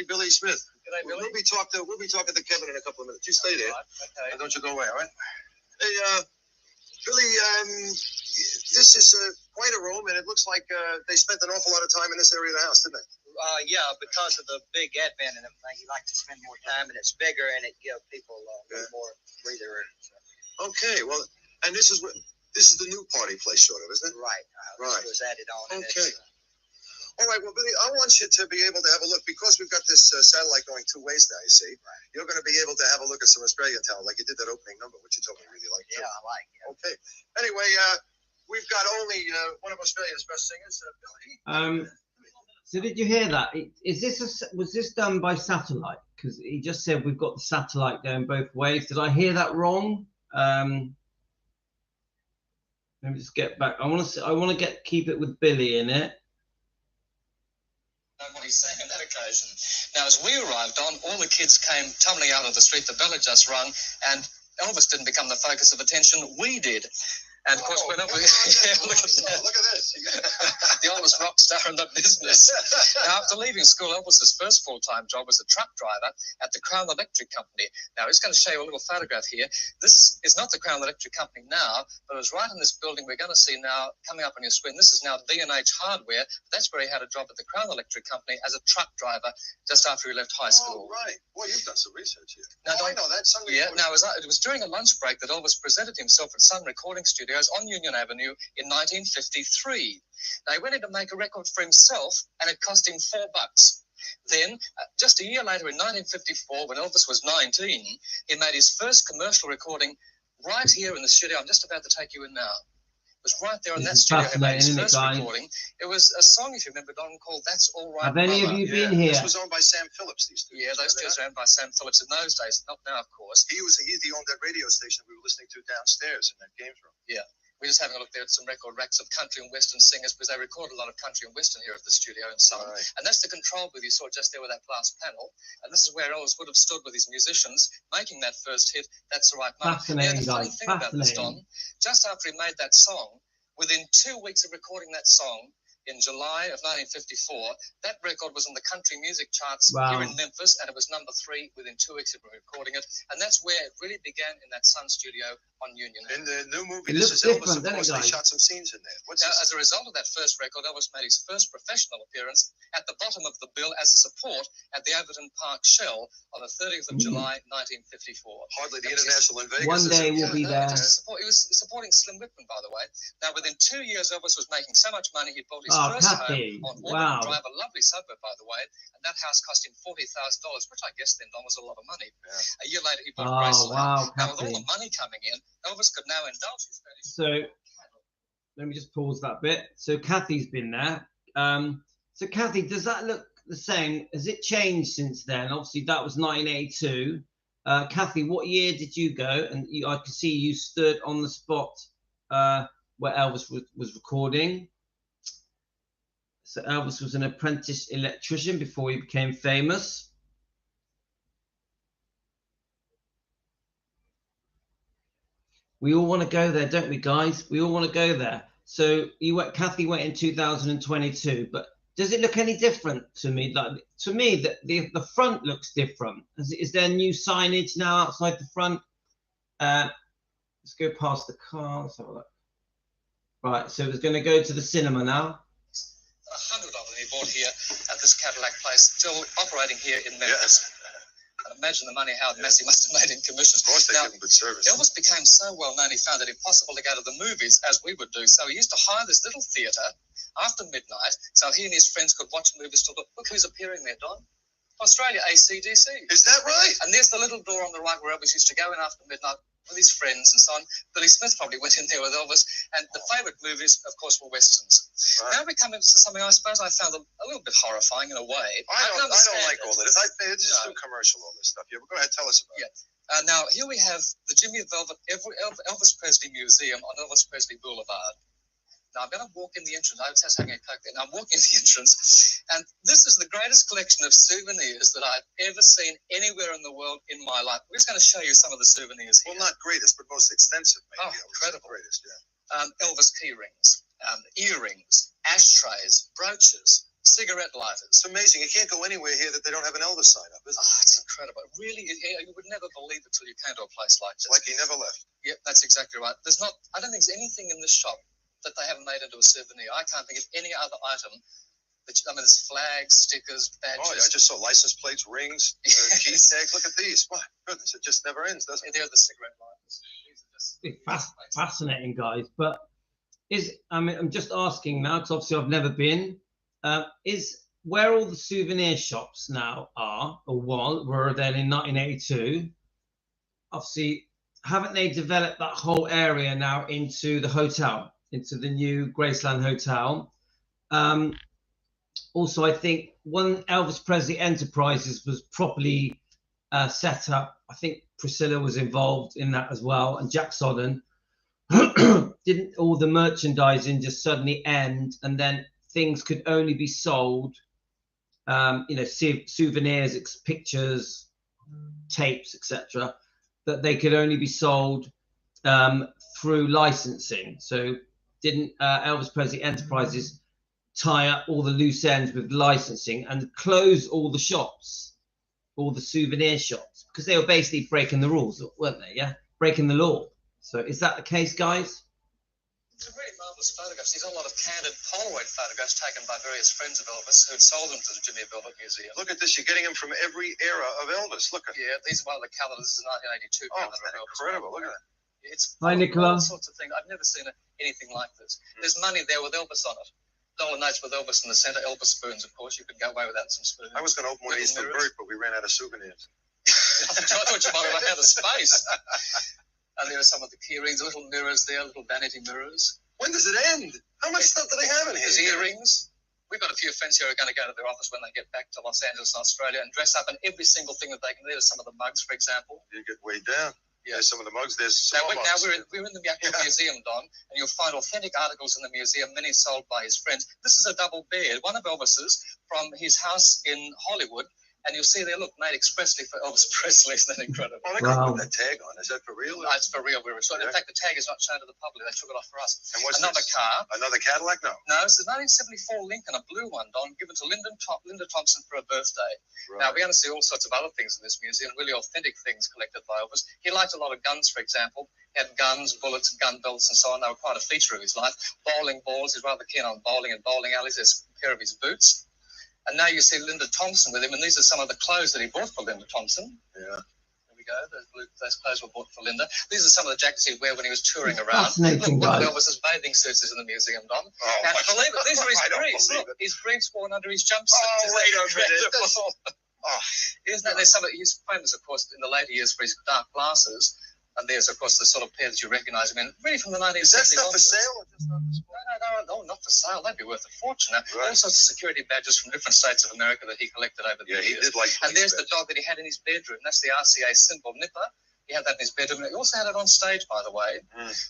Billy Smith. Good day, Billy. We'll be talking to Kevin in a couple of minutes. You stay there. Okay. Don't you go away, all right? Hey, Billy, this is quite a room, and it looks like they spent an awful lot of time in this area of the house, didn't they? Yeah, because of the big advent and everything, you like to spend more time, and it's bigger, and it gives people a little more breather room. So. Okay, well, and this is the new party place, sort of, isn't it? Right. Right. This was added on. Okay. All right, well, Billy, I want you to be able to have a look, because we've got this satellite going two ways now, you see. Right. You're going to be able to have a look at some Australian talent, like you did that opening number, which you told me you really liked. Yeah, I like it. Okay. Anyway, we've got only one of Australia's best singers, Billy. So did you hear that? Was this done by satellite? Because he just said we've got the satellite going both ways. Did I hear that wrong? Let me just get back. I want to keep it with Billy in it. What he's saying on that occasion. Now, as we arrived on, all the kids came tumbling out of the street. The bell had just rung, and Elvis didn't become the focus of attention. We did. And of course, look at that. Look at this. The oldest rock star in the business. Now, after leaving school, Elvis's first full-time job was a truck driver at the Crown Electric Company. Now, he's going to show you a little photograph here. This is not the Crown Electric Company now, but it was right in this building we're going to see now coming up on your screen. This is now D&H Hardware. That's where he had a job at the Crown Electric Company as a truck driver just after he left high school. Oh, right. Well, you've done some research here. Now, I know that. Now, it was during a lunch break that Elvis presented himself at Sun Recording Studios on Union Avenue in 1953. Now, he went in to make a record for himself, and it cost him $4. Then, just a year later in 1954, when Elvis was 19, he made his first commercial recording right here in the studio. I'm just about to take you in now. It was right there in that studio. He made his first recording. It was a song, if you remember, Don, called "That's All Right." Have any of you been here? This was owned by Sam Phillips. These two. Yeah, those two were owned by Sam Phillips in those days. Not now, of course. He owned that radio station we were listening to downstairs in that games room. Yeah. We're just having a look there at some record racks of country and western singers, because they record a lot of country and western here at the studio and so on. Right. And that's the control booth you saw just there with that glass panel. And this is where Elvis would have stood with his musicians making that first hit, "That's the Right Moment." Fascinating, the funny thing about this, Don, just after he made that song, within 2 weeks of recording that song, in July of 1954, that record was on the country music charts here in Memphis, and it was number 3 within 2 weeks of recording it. And that's where it really began, in that Sun studio on Union. In the new movie, This Is Elvis, of course, they shot some scenes in there. As a result of that first record, Elvis made his first professional appearance at the bottom of the bill as a support at the Overton Park Shell on the 30th of July, 1954. Hardly the International in Vegas. One day we'll be there. He was supporting Slim Whitman, by the way. Now, within 2 years, Elvis was making so much money, he bought his first home on Auburn Drive, a lovely suburb, by the way, and that house cost him $40,000, which I guess then, Don, was a lot of money. Yeah. A year later, he bought Graceland. Now, with all the money coming in, Elvis could now indulge his fetish. So, let me just pause that bit. So, Kathy's been there. So, Kathy, does that look the same? Has it changed since then? Obviously, that was 1982. Kathy, what year did you go? And I can see you stood on the spot where Elvis was recording. So Elvis was an apprentice electrician before he became famous. We all want to go there, don't we, guys? We all want to go there. So Kathy went in 2022, but does it look any different to me? Like, to me, the front looks different. Is there new signage now outside the front? Let's go past the car. Let's have a look. Right, so it's going to go to the cinema now. 100 of them he bought here at this Cadillac place, still operating here in Memphis. Yeah. Imagine the money Howard Massey must have made in commissions. Of course, they give him good service. Elvis became so well known, he found it impossible to go to the movies as we would do. So he used to hire this little theatre after midnight, so he and his friends could watch movies till look who's appearing there, Don. Australia, AC/DC. Is that right? And there's the little door on the right where Elvis used to go in after midnight with his friends and so on. Billy Smith probably went in there with Elvis, and the favourite movies, of course, were westerns. Right. Now we come into something I suppose I found a little bit horrifying in a way. I don't like all this. It's just too commercial, all this stuff. Yeah, but go ahead, tell us about it. Now, here we have the Jimmy Velvet Elvis Presley Museum on Elvis Presley Boulevard. Now I'm going to walk in the entrance. I was having a coke there. Now I'm walking in the entrance, and this is the greatest collection of souvenirs that I've ever seen anywhere in the world in my life. We're just going to show you some of the souvenirs here. Well, not greatest, but most extensive, maybe. Oh, incredible. Greatest, yeah. Elvis key rings, earrings, ashtrays, brooches, cigarette lighters. It's amazing. You can't go anywhere here that they don't have an Elvis sign up, is it? Oh, it's incredible. Really, you would never believe it till you came to a place like this. Like he never left. Yep, that's exactly right. I don't think there's anything in this shop that they haven't made into a souvenir. I can't think of any other item. There's flags, stickers, badges. Oh, yeah, I just saw license plates, rings, key tags. Look at these. My goodness, it just never ends, doesn't it? They're the cigarette lighters. These are just Fascinating, guys. But I'm just asking now, because obviously I've never been. Is where all the souvenir shops now are, or were then in 1982? Obviously, haven't they developed that whole area now into the hotel, into the new Graceland Hotel? Also, I think when Elvis Presley Enterprises was properly set up, I think Priscilla was involved in that as well, and Jack Sodden. Didn't all the merchandising just suddenly end, and then things could only be sold, souvenirs, pictures, tapes, etc., that they could only be sold through licensing? So didn't Elvis Presley Enterprises tie up all the loose ends with licensing and close all the shops, all the souvenir shops, because they were basically breaking the rules, weren't they? Yeah, breaking the law. So is that the case, guys? It's a really marvellous photographs. These are a lot of candid Polaroid photographs taken by various friends of Elvis who'd sold them to the Jimmy Velvet Museum. Look at this. You're getting them from every era of Elvis. Look at Yeah, these are one of the colours. This is a 1982 Oh, colour. incredible. Look at that. It's Hi, Nicola. all sorts of things. I've never seen anything like this. There's money there with Elvis on it. Dollar notes with Elvis in the centre. Elvis spoons, of course. You could go away without some spoons. I was going to open one of these for Mirrors. Bert, but we ran out of souvenirs. I thought you might have run out of space. And there are some of the key rings, little mirrors there, little vanity mirrors. When does it end? How much stuff do they have in here? There's earrings. We've got a few friends here who are going to go to their office when they get back to Los Angeles and Australia and dress up in every single thing that they can. There's some of the mugs, for example. You get way down. Yeah. There's some of the mugs. There's Now, some we're in the actual museum, Don, and you'll find authentic articles in the museum, many sold by his friends. This is a double bed, one of Elvis's from his house in Hollywood. And you'll see there, look, made expressly for Elvis Presley. Isn't that incredible? Oh, they got to put that tag on. Is that for real? No, it's for real. In fact, the tag is not shown to the public. They took it off for us. And what's Another this? car. Another Cadillac? No. No, it's a 1974 Lincoln, a blue one, Don, given to Linda Thompson for a birthday. Right. Now, we're going to see all sorts of other things in this museum, really authentic things collected by Elvis. He liked a lot of guns, for example. He had guns, bullets, gun belts, and so on. They were quite a feature of his life. Bowling balls. He's rather keen on bowling and bowling alleys. There's a pair of his boots. And now you see Linda Thompson with him, and these are some of the clothes that he bought for Linda Thompson. Yeah. There we go. Those clothes were bought for Linda. These are some of the jackets he'd wear when he was touring around. Fascinating, Look, one of guys. Elvis's bathing suits is in the museum, Don. Oh, Now, my believe it, these are his I don't briefs. believe Look, it. his briefs worn under his jumpsuit. Oh, wait a minute. Oh, isn't that? There's some of, he's famous, of course, in the later years for his dark glasses. And there's, of course, the sort of pair that you recognise him in, really from the 1970s. Is that stuff for onwards. sale or just on display? No, not for sale. That'd be worth a fortune. Now, Right. all sorts of security badges from different states of America that he collected over the Yeah, he years. did like. And there's the police dog that he had in his bedroom. That's the RCA symbol, Nipper. He had that in his bedroom. He also had it on stage, by the way.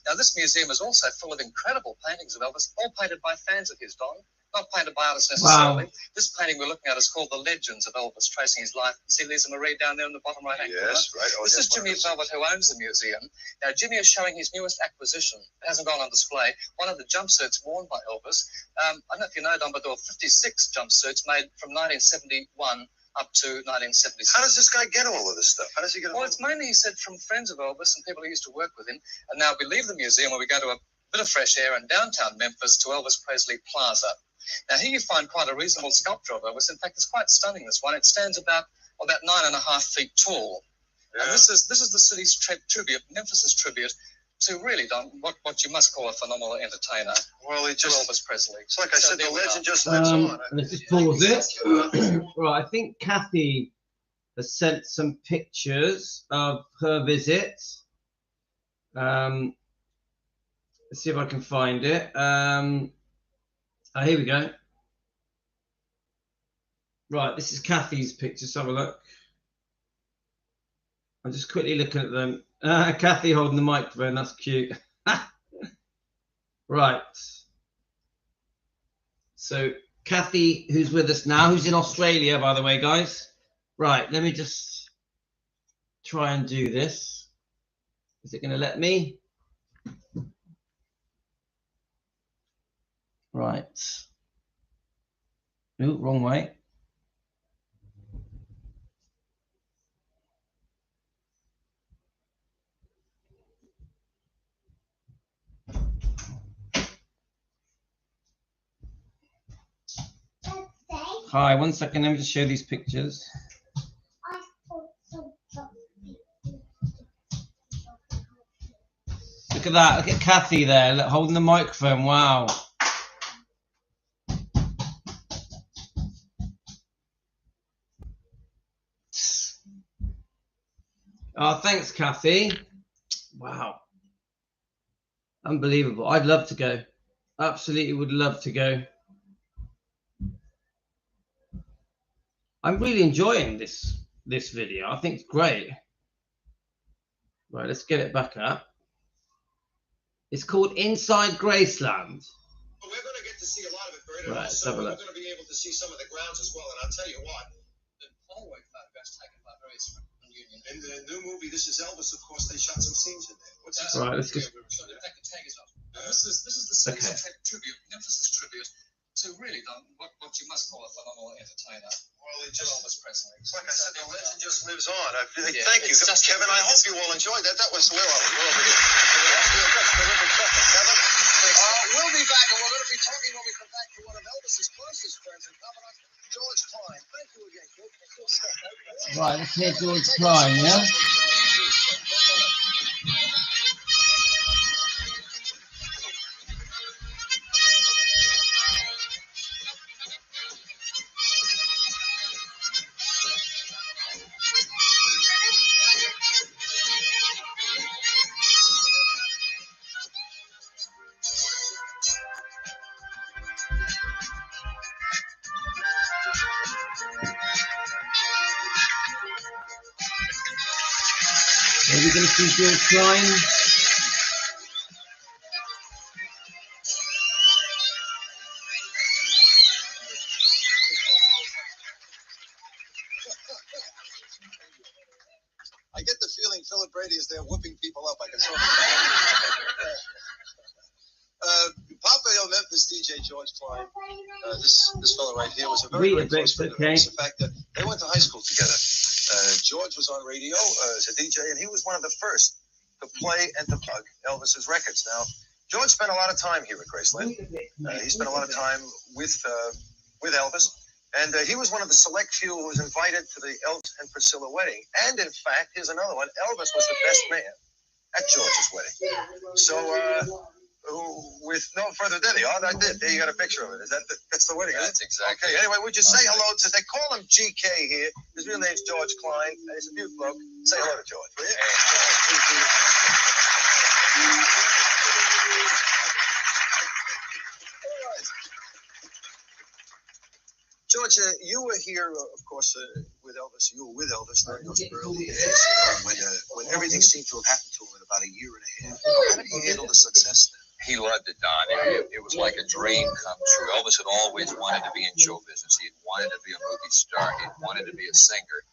Now, this museum is also full of incredible paintings of Elvis, all painted by fans of his, Don. Not painted by artists necessarily. Wow. This painting we're looking at is called The Legends of Elvis, tracing his life. See Lisa Marie down there in the bottom right-hand corner? Yes, right. Oh, This yes, is Jimmy Velvet, who owns the museum. Now, Jimmy is showing his newest acquisition. It hasn't gone on display. One of the jumpsuits worn by Elvis. I don't know if you know, Don, but there were 56 jumpsuits made from 1971 up to 1976. How does this guy get all of this stuff? How does he get Well, all it's mainly, he said, from friends of Elvis and people who used to work with him. And now we leave the museum and we go to a bit of fresh air in downtown Memphis to Elvis Presley Plaza. Now, here you find quite a reasonable sculpture of Elvis. In fact, it's quite stunning, this one. It stands about 9.5 feet tall. Yeah. And this is the city's tribute, Memphis's tribute to really, Don, what you must call a phenomenal entertainer, Well, he to just. Elvis Presley. It's like I So said, the there we legend are. just lives on. Let's just pause it. Right, I think Kathy has sent some pictures of her visit. Let's see if I can find it. Here we go. Right, this is Kathy's pictures. Have a look. I'm just quickly looking at them. Kathy holding the microphone. That's cute. Right. So Kathy, who's with us now, who's in Australia, by the way, guys. Right, let me just try and do this. Is it going to let me? Right. Ooh, wrong way. Hi, 1 second. Let me just show these pictures. Look at that. Look at Kathy there, look, holding the microphone. Wow. Oh, thanks, Kathy. Wow. Unbelievable. I'd love to go. Absolutely would love to go. I'm really enjoying this video. I think it's great. Right, let's get it back up. It's called Inside Graceland. We're going to get to see a lot of it, Bert, and Right, also have a we're look. going to be able to see some of the grounds as well. And I'll tell you what, The hallway photographs taken by various Union. in the new movie, This Is Elvis, of course, they shot some scenes in there. What's this? Right, let's just. So the fact the tag is up. This is the Soundtrack tribute, emphasis tribute to really what you must call a phenomenal entertainer. Well, it Just just, Elvis Presley. it's like I said, the legend just lives on. Yeah, Thank you, it's just- Kevin. I hope you all enjoyed that. That was, where are we? We're over here. That's terrific stuff, Kevin. We'll be back, and we're going to be talking when we come back to one of Elvis's closest friends and confidants, George Klein. Thank you again, George. Good stuff. Right, let's hear George Klein, yeah? Are we going to see George Klein? I get the feeling Philip Brady is there whooping people up. I can sort of. Pompeo Memphis DJ George Klein. This fellow right here was a very, very close friend of his. In fact, they went to high school together. George was on radio as a DJ, and he was one of the first to play and to plug Elvis's records. Now, George spent a lot of time here at Graceland. He spent a lot of time with Elvis. And he was one of the select few who was invited to the Elvis and Priscilla wedding. And in fact, here's another one. Elvis was the best man at George's wedding. So, with no further ado, I did. There you got a picture of it. That's the wedding? That's exactly. Okay. Anyway, would you say hello to? They call him GK here. His real name's George Klein. He's a beautiful bloke. Say hello to George, will you? George, you were here, of course, with Elvis. You were with Elvis during those early days, when everything seemed to have happened to him in about a year and a half. How did he handle the success then? He loved it, Don. It was like a dream come true. Elvis had always wanted to be in show business. He had wanted to be a movie star. He had wanted to be a singer.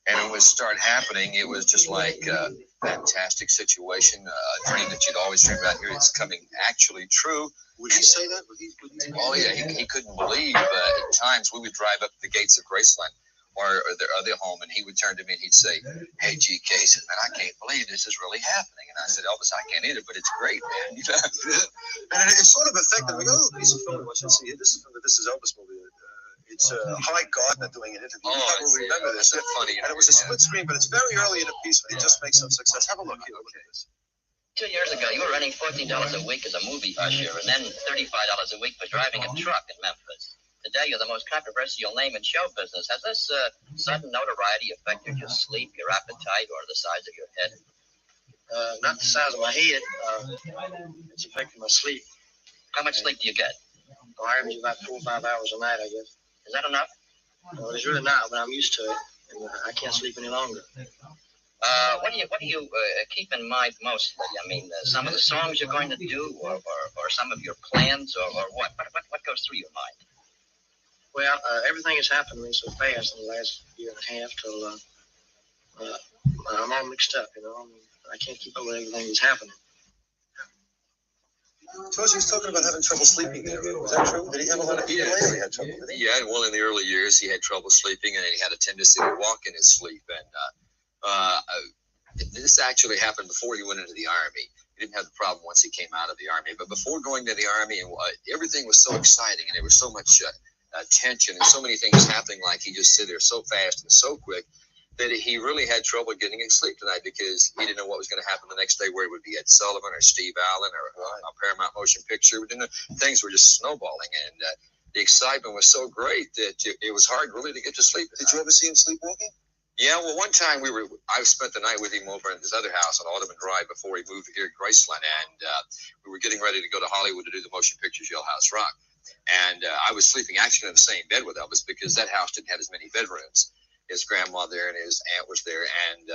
And when it started happening, it was just like a fantastic situation, a dream that you'd always dreamed about. Here it's coming actually true. Would he say that? Would he Oh, yeah, he couldn't believe. At times, we would drive up the gates of Graceland or their other home, and he would turn to me and he'd say, "Hey, GK," he said, "Man, I can't believe this is really happening." And I said, "Elvis, I can't either, but it's great, man." You know? And it sort of affected me. Oh, piece of film, watch and see. This is from the This Is Elvis movie. It's High Gardner doing an interview. Oh, You probably remember this. It's funny. And it was a split screen, but it's very early in the piece. It just makes some success. Have a look here. Look at this. 2 years ago, you were earning $14 a week as a movie usher and then $35 a week for driving a truck in Memphis. Today, you're the most controversial name in show business. Has this sudden notoriety affected your sleep, your appetite, or the size of your head? Not the size of my head. It's affecting my sleep. How much sleep do you get? I average about 4 or 5 hours a night, I guess. Is that enough? Well, it's really not, but I'm used to it. And I can't sleep any longer. What do you keep in mind mostly? I mean, some of the songs you're going to do, or some of your plans, or what? What goes through your mind? Well, everything has happened to me so fast in the last year and a half till I'm all mixed up, you know. I mean, I can't keep up with everything that's happening. George, he was talking about having trouble sleeping there. Was that true? Did he have a lot of people later? He had trouble with it? Yeah, well, in the early years, he had trouble sleeping, and he had a tendency to walk in his sleep. And this actually happened before he went into the Army. He didn't have the problem once he came out of the Army. But before going to the Army, and everything was so exciting, and there was so much tension and so many things happening, like he just sit there so fast and so quick, that he really had trouble getting any sleep tonight because he didn't know what was going to happen the next day, where it would be Ed Sullivan or Steve Allen or a Paramount Motion Picture. Things were just snowballing, and the excitement was so great that it was hard really to get to sleep. Did you ever see him sleepwalking? Yeah, well, one time I spent the night with him over in his other house on Audubon Drive before he moved here at Graceland, and we were getting ready to go to Hollywood to do the motion picture Jailhouse Rock. And I was sleeping actually in the same bed with Elvis because that house didn't have as many bedrooms. His grandma there and his aunt was there, and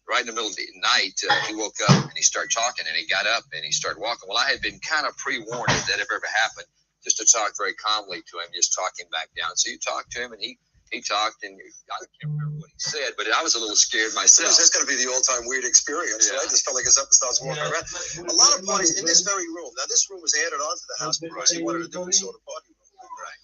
right in the middle of the night, he woke up and he started talking, and he got up and he started walking. Well, I had been kind of pre-warned if that ever happened, just to talk very calmly to him, just talking back down. So you talked to him, and he talked, and I can't remember what he said, but I was a little scared myself. That's going to be the all-time weird experience. Yeah. I just felt like it's up and starts walking around. A lot of parties in this very room. Now, this room was added onto the house because he wanted a different sort of party room. Right.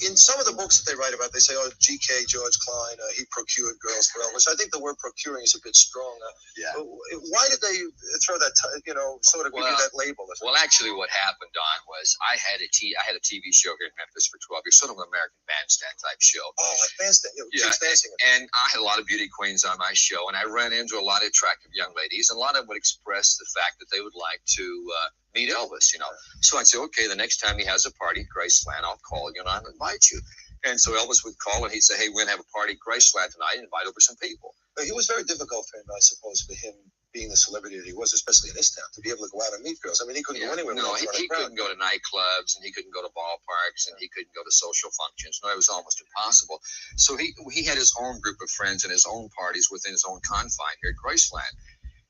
In some of the books that they write about, they say, G.K. George Klein, he procured girls for Elvis. I think the word procuring is a bit strong. Yeah. Why did they throw that, sort of give you that label? Well, actually, what happened, Don, was I had a TV show here in Memphis for 12 years, sort of an American Bandstand type show. Oh, like Bandstand. Yeah, dancing. And I had a lot of beauty queens on my show, and I ran into a lot of attractive young ladies, and a lot of them would express the fact that they would like to meet Elvis, So I'd say, okay, the next time he has a party at Graceland, I'll call you and I'll invite you. And so Elvis would call and he'd say, hey, we're going to have a party at Graceland tonight and invite over some people. But it was very difficult for him, I suppose, for him being the celebrity that he was, especially in this town, to be able to go out and meet girls. I mean, he couldn't go anywhere. No, he couldn't go to nightclubs, and he couldn't go to ballparks, and he couldn't go to social functions. No, it was almost impossible. So he had his own group of friends and his own parties within his own confine here at Graceland.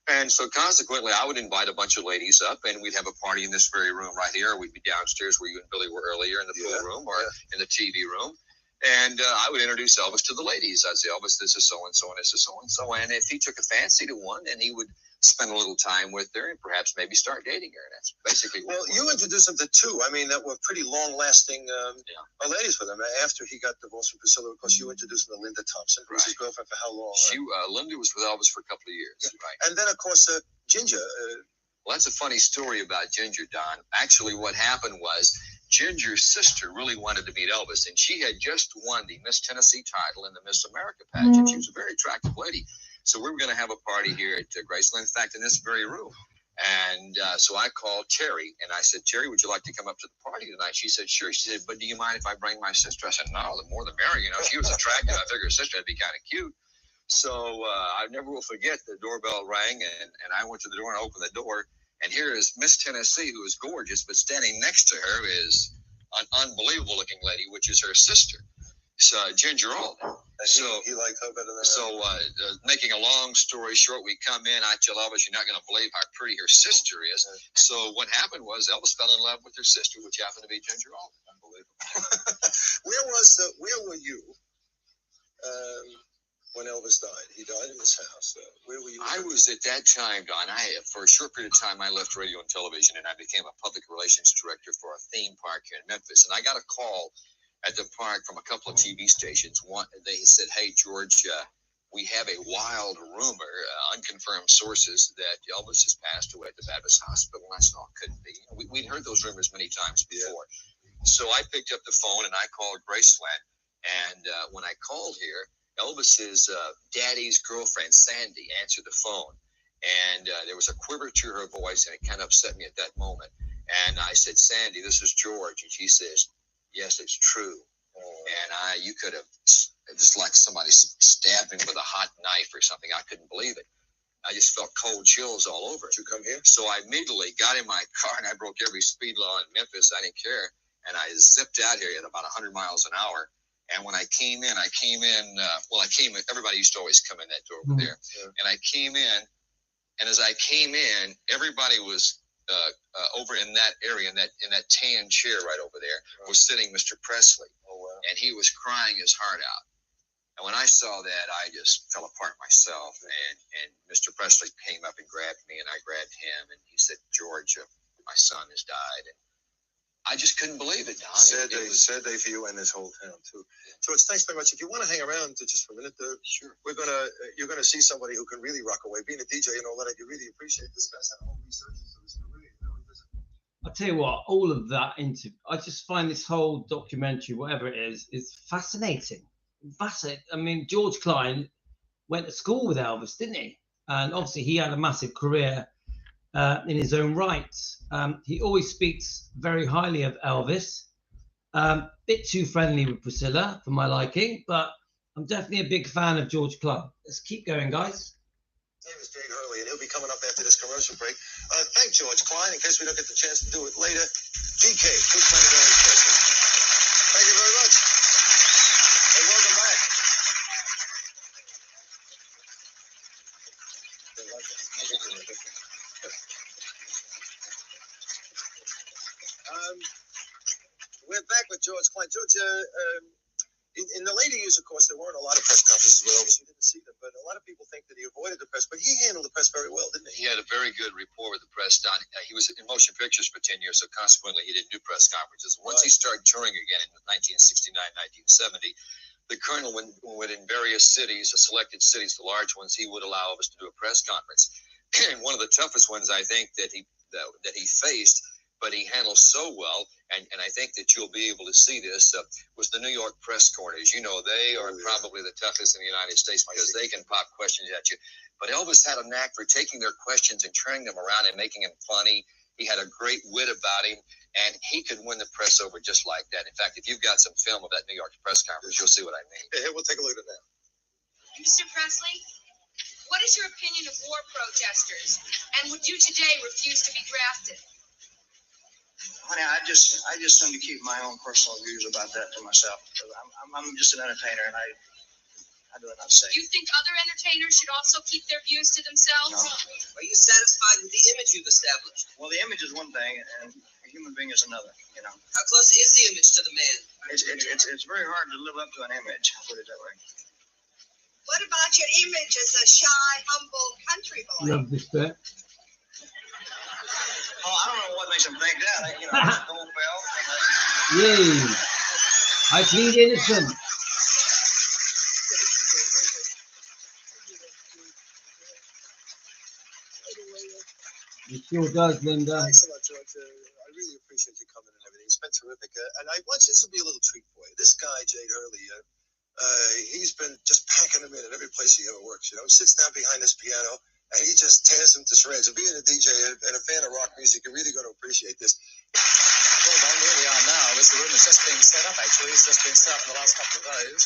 And so consequently, I would invite a bunch of ladies up, and we'd have a party in this very room right here. We'd be downstairs where you and Billy were earlier in the pool room or in the TV room. And I would introduce Elvis to the ladies. I'd say, Elvis, this is so-and-so, and this is so-and-so. And if he took a fancy to one, then he would spend a little time with her and perhaps maybe start dating her. And that's basically what you introduced him to two. I mean, that were pretty long-lasting ladies with him. After he got divorced from Priscilla, of course, you introduced him to Linda Thompson, who was his girlfriend for how long? Linda was with Elvis for a couple of years. Yeah. Right. And then, of course, Ginger. Well, that's a funny story about Ginger, Don. Actually, what happened was Ginger's sister really wanted to meet Elvis, and she had just won the Miss Tennessee title in the Miss America pageant. She was a very attractive lady. So we were going to have a party here at Graceland, in fact, in this very room. And so I called Terry, and I said, Terry, would you like to come up to the party tonight? She said, sure. She said, but do you mind if I bring my sister? I said, no, the more the merrier. She was attractive. I figured her sister would be kind of cute. So I never will forget the doorbell rang, and I went to the door and opened the door. And here is Miss Tennessee, who is gorgeous, but standing next to her is an unbelievable looking lady, which is her sister. So Ginger Alden. So he liked her better than so making a long story short, we come in. I tell Elvis, you're not going to believe how pretty her sister is. So what happened was Elvis fell in love with her sister, which happened to be Ginger Alden. Unbelievable. Where were you when Elvis died? He died in his house. Where were you? I was at that time, Don. For a short period of time, I left radio and television, and I became a public relations director for a theme park here in Memphis. And I got a call at the park from a couple of TV stations. They said, hey, George, we have a wild rumor, unconfirmed sources, that Elvis has passed away at the Baptist Hospital. And I said, it couldn't be. We'd heard those rumors many times before. Yeah. So I picked up the phone and I called Graceland. And when I called here, Elvis's daddy's girlfriend, Sandy, answered the phone. And there was a quiver to her voice, and it kind of upset me at that moment. And I said, Sandy, this is George. And she says, yes, it's true. And you could have just like somebody stabbed me with a hot knife or something. I couldn't believe it. I just felt cold chills all over. Did you come here? So I immediately got in my car and I broke every speed law in Memphis. I didn't care. And I zipped out here at about 100 miles an hour. And when I came in, everybody used to always come in that door over there. Yeah. And I came in, and as I came in, everybody was over in that area, in that tan chair right over there, was sitting Mr. Presley, and he was crying his heart out. And when I saw that, I just fell apart myself. And Mr. Presley came up and grabbed me, and I grabbed him, and he said, "George, my son has died." And I just couldn't believe it, Don. Sad day for you and this whole town too. George, thanks very much. If you want to hang around just for a minute, sure. You're gonna see somebody who can really rock away. Being a DJ and all that, you really appreciate this guy's had a whole research, so it's really visit. I'll tell you what, all of that I just find this whole documentary, whatever it is fascinating. Fascinating. I mean, George Klein went to school with Elvis, didn't he? And obviously he had a massive career in his own right. He always speaks very highly of Elvis. Bit too friendly with Priscilla for my liking, but I'm definitely a big fan of George Klein. Let's keep going, guys. His name is Jade Hurley, and he'll be coming up after this commercial break. Thank George Klein. In case we don't get the chance to do it later, GK, good friend of Elvis Presley. Thank you very much. And welcome back. We're back with George Klein. George, in the later years, of course, there weren't a lot of press conferences with Elvis. We didn't see them, but a lot of people think that he avoided the press. But he handled the press very well, didn't he? He had a very good rapport with the press, Don. He was in motion pictures for 10 years, so consequently, he didn't do press conferences. Once he started touring again in 1969, 1970, the Colonel, when in various cities, selected cities, the large ones, he would allow us to do a press conference. And one of the toughest ones, I think, that he faced, but he handled so well, and I think that you'll be able to see this, was the New York press corners. You know, they are probably the toughest in the United States because they can pop questions at you. But Elvis had a knack for taking their questions and turning them around and making them funny. He had a great wit about him, and he could win the press over just like that. In fact, if you've got some film of that New York press conference, you'll see what I mean. Hey, we'll take a look at that. Mr. Presley, what is your opinion of war protesters? And would you today refuse to be drafted? Honey, I just seem to keep my own personal views about that to myself. I'm just an entertainer, and I do it not say. You think other entertainers should also keep their views to themselves? No. Are you satisfied with the image you've established? Well, the image is one thing, and a human being is another. You know. How close is the image to the man? It's very hard to live up to an image. I'll put it that way. What about your image as a shy, humble country boy? Love this bit. Oh, I don't know what makes him think that. You know, gold belt. Yay! I plead innocent. It sure does, Linda. Thanks a lot, George. I really appreciate you coming and everything. It's been terrific. And this will be a little treat for you. This guy, Jade Hurley, he's been just packing them in at every place he ever works. You know, he sits down behind this piano and he just tears them to shreds. And being a DJ and a fan of rock music, you're really going to appreciate this. Well, Don, where we are now is the room that's just being set up, actually. It's just been set up in the last couple of days.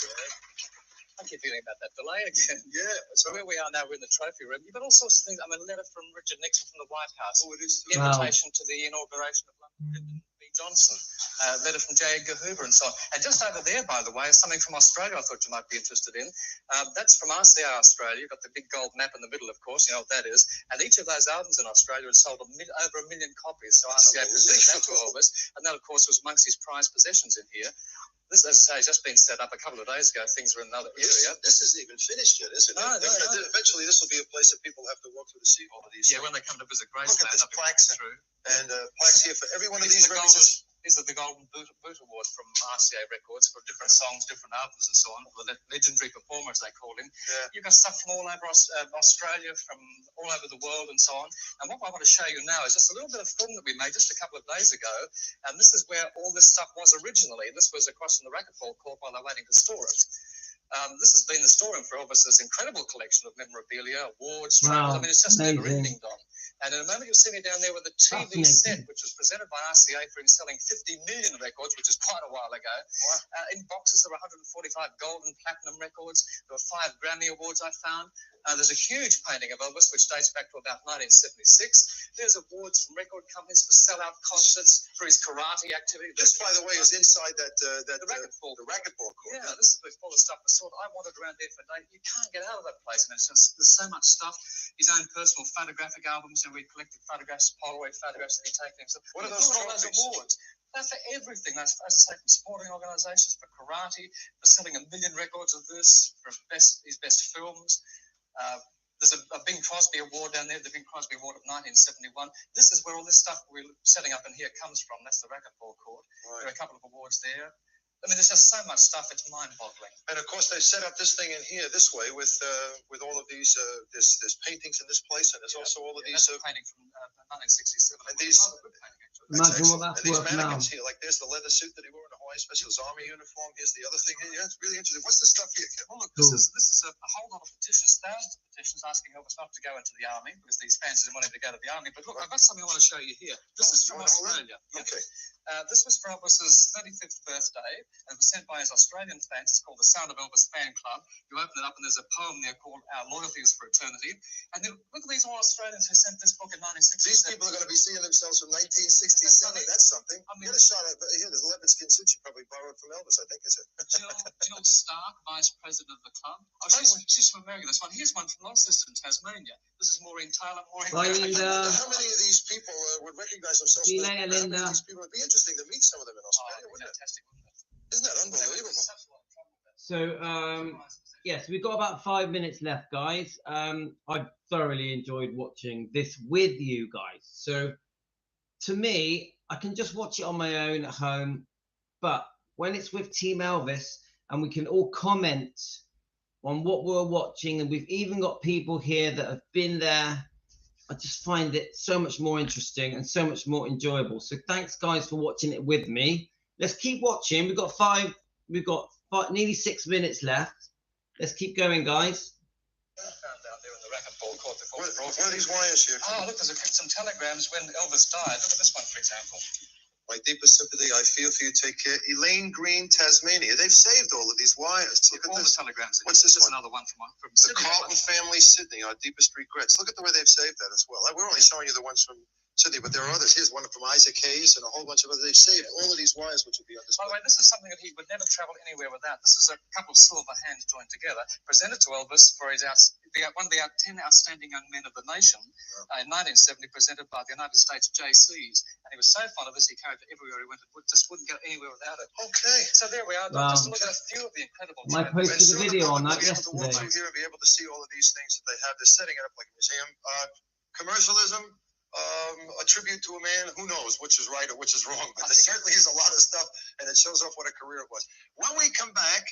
I keep feeling about that delay again. Yeah. So where we are now, we're in the trophy room. You've got all sorts of things. I mean, a letter from Richard Nixon from the White House. Oh, it is. Invitation to the inauguration of Lyndon B. Johnson. Letter from J. Edgar Hoover and so on. And just over there, by the way, is something from Australia I thought you might be interested in. That's from RCA Australia. You've got the big gold map in the middle, of course. You know what that is. And each of those albums in Australia had sold over 1 million copies. So RCA presented that to Elvis. And that, of course, was amongst his prized possessions in here. This, as I say, has just been set up a couple of days ago. Things are in another area. This isn't even finished yet, is it? No. Eventually, this will be a place that people have to walk through to see all of these. Yeah, when they come to visit Graceland. Look at this plaques through. And plaques here for every one of these records. These are the Golden Boot Award from RCA Records for different songs, different albums, and so on. The legendary performer, as they call him. Yeah. You've got stuff from all over Australia, from all over the world, and so on. And what I want to show you now is just a little bit of film that we made just a couple of days ago. And this is where all this stuff was originally. This was across in the racquetball court while they're waiting to store it. This has been the storeroom for Elvis's incredible collection of memorabilia, awards, trophies. I mean, it's just never ending, Don. And in a moment, you'll see me down there with a TV set, which was presented by RCA for him selling 50 million records, which is quite a while ago. In boxes, there were 145 gold and platinum records. There were 5 Grammy Awards I found. There's a huge painting of Elvis, which dates back to about 1976. There's awards from record companies for sellout concerts, for his karate activity. This, by the way, is inside the racquetball court. Yeah, this is full of stuff. The sort I wanted around there for a day. You can't get out of that place, and it's just, there's so much stuff. His own personal photographic albums, and we collected photographs, Polaroid photographs that he'd taken himself. What are Look those at all those trophies? awards? They're for everything. That's, as I say, from sporting organisations, for karate, for selling 1 million records of this, for his best films. There's a Bing Crosby Award down there, the Bing Crosby Award of 1971. This is where all this stuff we're setting up in here comes from. That's the racquetball court. Right. There are a couple of awards there. I mean, there's just so much stuff, it's mind-boggling. And of course, they set up this thing in here this way with all of these. There's paintings in this place, and there's also all of these. That's a painting from 1967. And these. Imagine what that's and these worth now. mannequins here, like there's the leather suit that he wore in the Hawaii Specials Army uniform. Here's the other thing here. Yeah, it's really interesting. What's this stuff here, Kevin? Well, look, this is a whole lot of petitions, thousands of petitions asking Elvis not to go into the army because these fans didn't want him to go to the army. But look, I've got something I want to show you here. This is from Australia. Okay. This was for Elvis's 35th birthday, and it was sent by his Australian fans. It's called the Sound of Elvis Fan Club. You open it up, and there's a poem there called Our Loyalty is for Eternity. And then look at these all Australians who sent this book in 1967. These people are going to be seeing themselves from 1967. That's something. I mean, get a shot at here. There's a leopard skin suit you probably borrowed from Elvis, I think, is it? Jill Stark, vice president of the club. Oh, she's from America. This one. Here's one from Launceston, Tasmania. This is Maureen Taylor. Bye, Linda. How many of these people would recognize themselves? See you later, Linda. These people would be interesting to meet some of them in Australia, wouldn't it? Isn't that unbelievable? So, yes, we've got about 5 minutes left, guys. I've thoroughly enjoyed watching this with you guys. So, to me, I can just watch it on my own at home. But when it's with Team Elvis and we can all comment on what we're watching, and we've even got people here that have been there, I just find it so much more interesting and so much more enjoyable. So thanks, guys, for watching it with me. Let's keep watching. We've got nearly 6 minutes left. Let's keep going, guys. What are these wires here? Oh, look, there's some telegrams when Elvis died. Look at this one, for example. My deepest sympathy I feel for you. Take care. Elaine Green, Tasmania. They've saved all of these wires. Look at all this. the telegrams. What's this one? Another one from the Sydney. Carlton family, Sydney. Our deepest regrets. Look at the way they've saved that as well. We're only showing you the ones from Sydney, but there are others. Here's one from Isaac Hayes and a whole bunch of others. They've saved all of these wires, which will be on display. By the way, this is something that he would never travel anywhere without. This is a couple of silver hands joined together, presented to Elvis for his one of the 10 outstanding young men of the nation in 1970, presented by the United States JCs. And he was so fond of this, he carried it everywhere he went. It just wouldn't go anywhere without it. Okay. So there we are. Wow. Just look at a few of the incredible. I posted a video on that yesterday. We'll walk through here and be able to see all of these things that they have. They're setting it up like a museum. Commercialism. A tribute to a man, who knows which is right or which is wrong, but there certainly is a lot of stuff, and it shows off what a career it was. When we come back,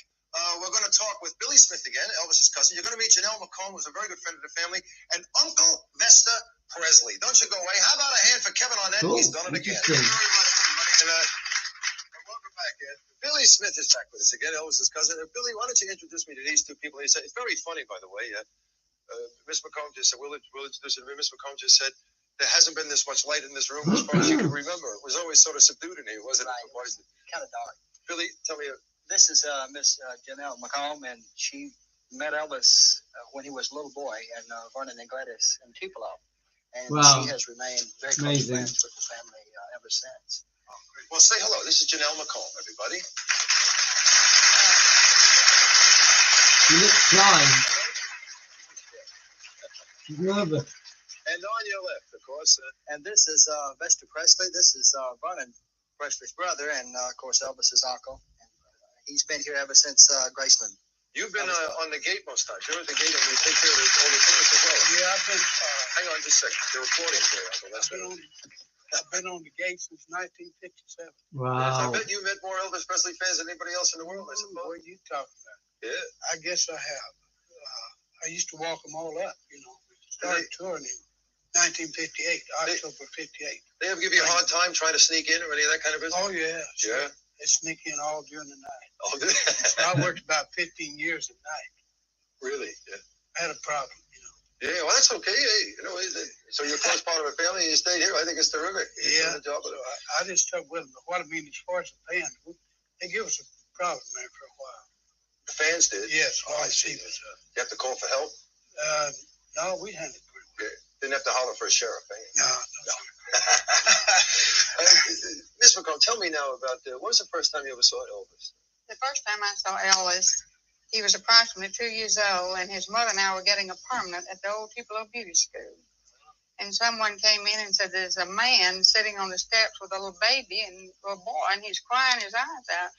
we're going to talk with Billy Smith again, Elvis's cousin. You're going to meet Janelle McComb, who's a very good friend of the family, and Uncle Vesta Presley. Don't you go away. How about a hand for Kevin on that? Cool. He's done it again. Thank you very much, everybody. And welcome back, Ed. Billy Smith is back with us again, Elvis's cousin. Billy, why don't you introduce me to these two people? It's very funny, by the way. Miss McComb just said, we'll introduce you. Miss McComb just said, there hasn't been this much light in this room as far as you can remember. It was always sort of subdued in here, wasn't it? Kind of dark. Billy, tell me. This is Miss Janelle McComb, and she met Elvis when he was a little boy in Vernon and Gladys in Tupelo. And wow. She has remained very close friends with the family ever since. Oh, great. Well, say hello. This is Janelle McComb, everybody. She looks shy. She's nervous. And on your left, of course. And this is Vesta Presley. This is Vernon Presley's brother, and of course Elvis's uncle. And, he's been here ever since Graceland. You've been on the gate most times. You're at the gate and you take care of all the tourists as well. Yeah, I've been. Hang on just a second. They're recording for you, Uncle. That's I've been on the gate since 1957. Wow. Yes, I bet you met more Elvis Presley fans than anybody else in the world, I suppose. What are you talking about? Yeah. I guess I have. I used to walk them all up, you know. We started touring in 1958, October 58. They ever give you a hard time trying to sneak in or any of that kind of business? Oh, yeah. Sure. Yeah. They sneak in all during the night. Oh, so I worked about 15 years at night. Really? Yeah. I had a problem, you know. Yeah, well, that's okay. Hey, you know, so you're close part of a family and you stayed here. I think it's terrific. Yeah. So I just stuck with them. But what I mean, as far as the fans, they give us a problem, man, for a while. The fans did? Yes, all I see was... you have to call for help? No, we handled it pretty Yeah. Didn't have to holler for a sheriff, eh? No. Miss McComb, tell me now about when was the first time you ever saw Elvis? The first time I saw Elvis, he was approximately 2 years old, and his mother and I were getting a permanent at the old Tupelo Beauty School. And someone came in and said, there's a man sitting on the steps with a little baby and a little boy, and he's crying his eyes out.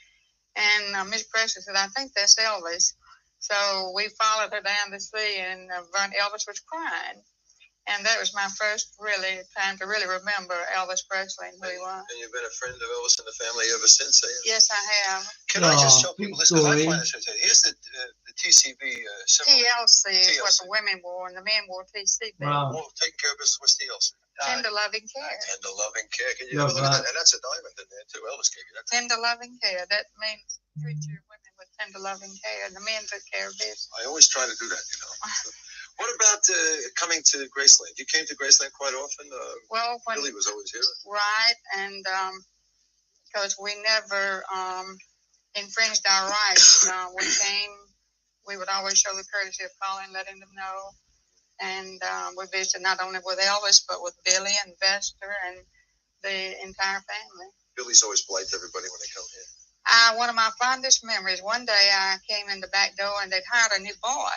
And Miss Presley said, I think that's Elvis. So we followed her down to see, and Elvis was crying. And that was my first time to really remember Elvis Presley and who he was. And you've been a friend of Elvis and the family ever since, eh? Yes, I have. Can I just show people this? Because I find this interesting. Here's the TCB symbol. TLC is what the women wore, and the men wore TCB. Wow. Well, taking care of business, what's TLC? Tender loving care. Tender loving care. Can you have a look at that? And that's a diamond in there, too. Elvis gave you that. Tender loving care. That means treat your women with tender loving care. The men took care of business. I always try to do that, you know. What about coming to Graceland? You came to Graceland quite often? Well, when Billy was always here. Right, and because we never infringed our rights. We came, we would always show the courtesy of calling, letting them know. And we visited not only with Elvis, but with Billy and Vester and the entire family. Billy's always polite to everybody when they come here. One of my fondest memories, one day I came in the back door and they'd hired a new boy.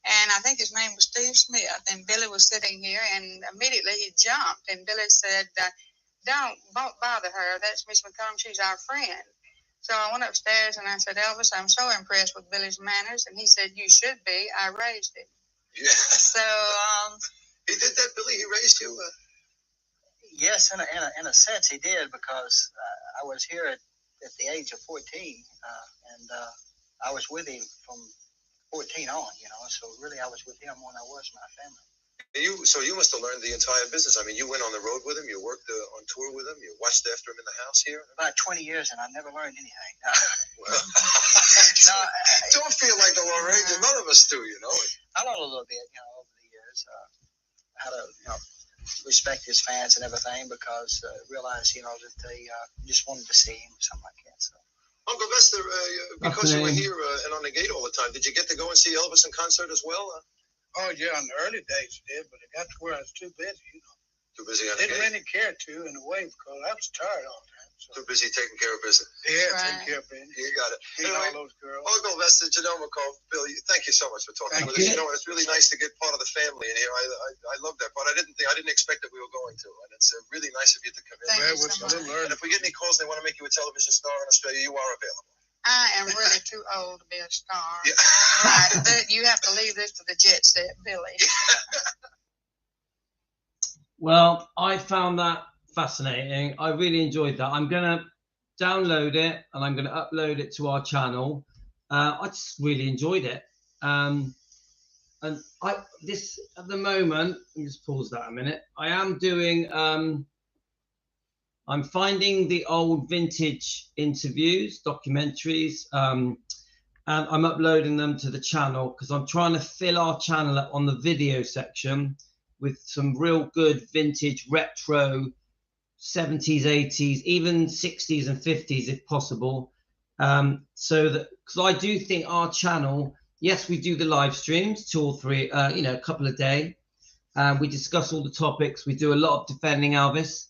And I think his name was Steve Smith. And Billy was sitting here, and immediately he jumped. And Billy said, don't bother her. That's Miss McComb. She's our friend. So I went upstairs and I said, Elvis, I'm so impressed with Billy's manners. And he said, you should be. I raised him. Yeah. So he did that, Billy? He raised you? Yes, in a sense he did, because I was here at the age of 14, and I was with him from 14 on, you know. So really, I was with him when I was my family. So you must have learned the entire business. I mean, you went on the road with him. You worked on tour with him. You watched after him in the house here. About 20 years, and I never learned anything. Well, no, don't feel like the Lone Ranger. None of us do, you know. I learned a little bit, you know, over the years, how to, you know, respect his fans and everything, because realized, you know, that they just wanted to see him, something like that. So. Uncle Vester, because you were here and on the gate all the time, did you get to go and see Elvis in concert as well? Oh, yeah, in the early days I did, but it got to where I was too busy, you know. Too busy on the Didn't gate? really care to, in a way, because I was tired all the time. So. Too busy taking care of business. Yeah, taking care of business. You got it. Anyway, all those girls. Uncle Vester, Janelle McCall, Billy, thank you so much for talking with us. You know, it's really nice to get part of the family in here. I love that part. I didn't expect that we were going to, and it's really nice of you to come in. And if we get any calls, they want to make you a television star in Australia, you are available. I am really too old to be a star. Yeah. Right. You have to leave this to the jet set, Billy. Well, I found that fascinating. I really enjoyed that. I'm going to download it and I'm going to upload it to our channel. I just really enjoyed it. And this at the moment, let me just pause that a minute. I am doing, I'm finding the old vintage interviews, documentaries, and I'm uploading them to the channel because I'm trying to fill our channel up on the video section with some real good vintage retro 70s, 80s, even 60s and 50s if possible. So that, because I do think our channel, yes, we do the live streams, 2 or 3, you know, a couple a day. We discuss all the topics. We do a lot of defending Elvis.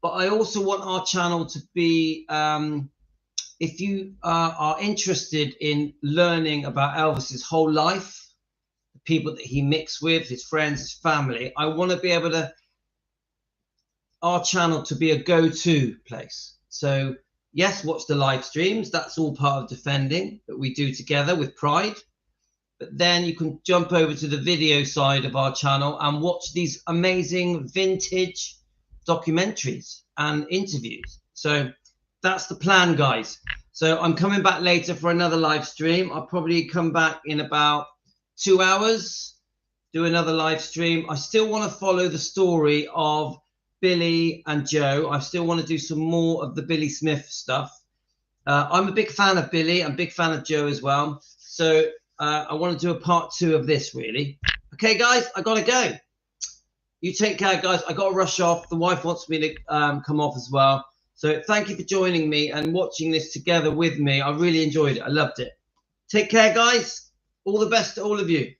But I also want our channel to be, if you are interested in learning about Elvis's whole life, the people that he mixed with, his friends, his family, I want to be able to, our channel to be a go-to place. So yes, watch the live streams. That's all part of defending that we do together with pride. But then you can jump over to the video side of our channel and watch these amazing vintage documentaries and interviews. So that's the plan, guys. So I'm coming back later for another live stream. I'll probably come back in about 2 hours, do another live stream. I still want to follow the story of Billy and Joe. I still want to do some more of the Billy Smith stuff. I'm a big fan of Billy. I'm a big fan of Joe as well. So I want to do a part 2 of this, really. Okay, guys, I gotta go. You take care, guys. I got to rush off. The wife wants me to come off as well. So thank you for joining me and watching this together with me. I really enjoyed it. I loved it. Take care, guys. All the best to all of you.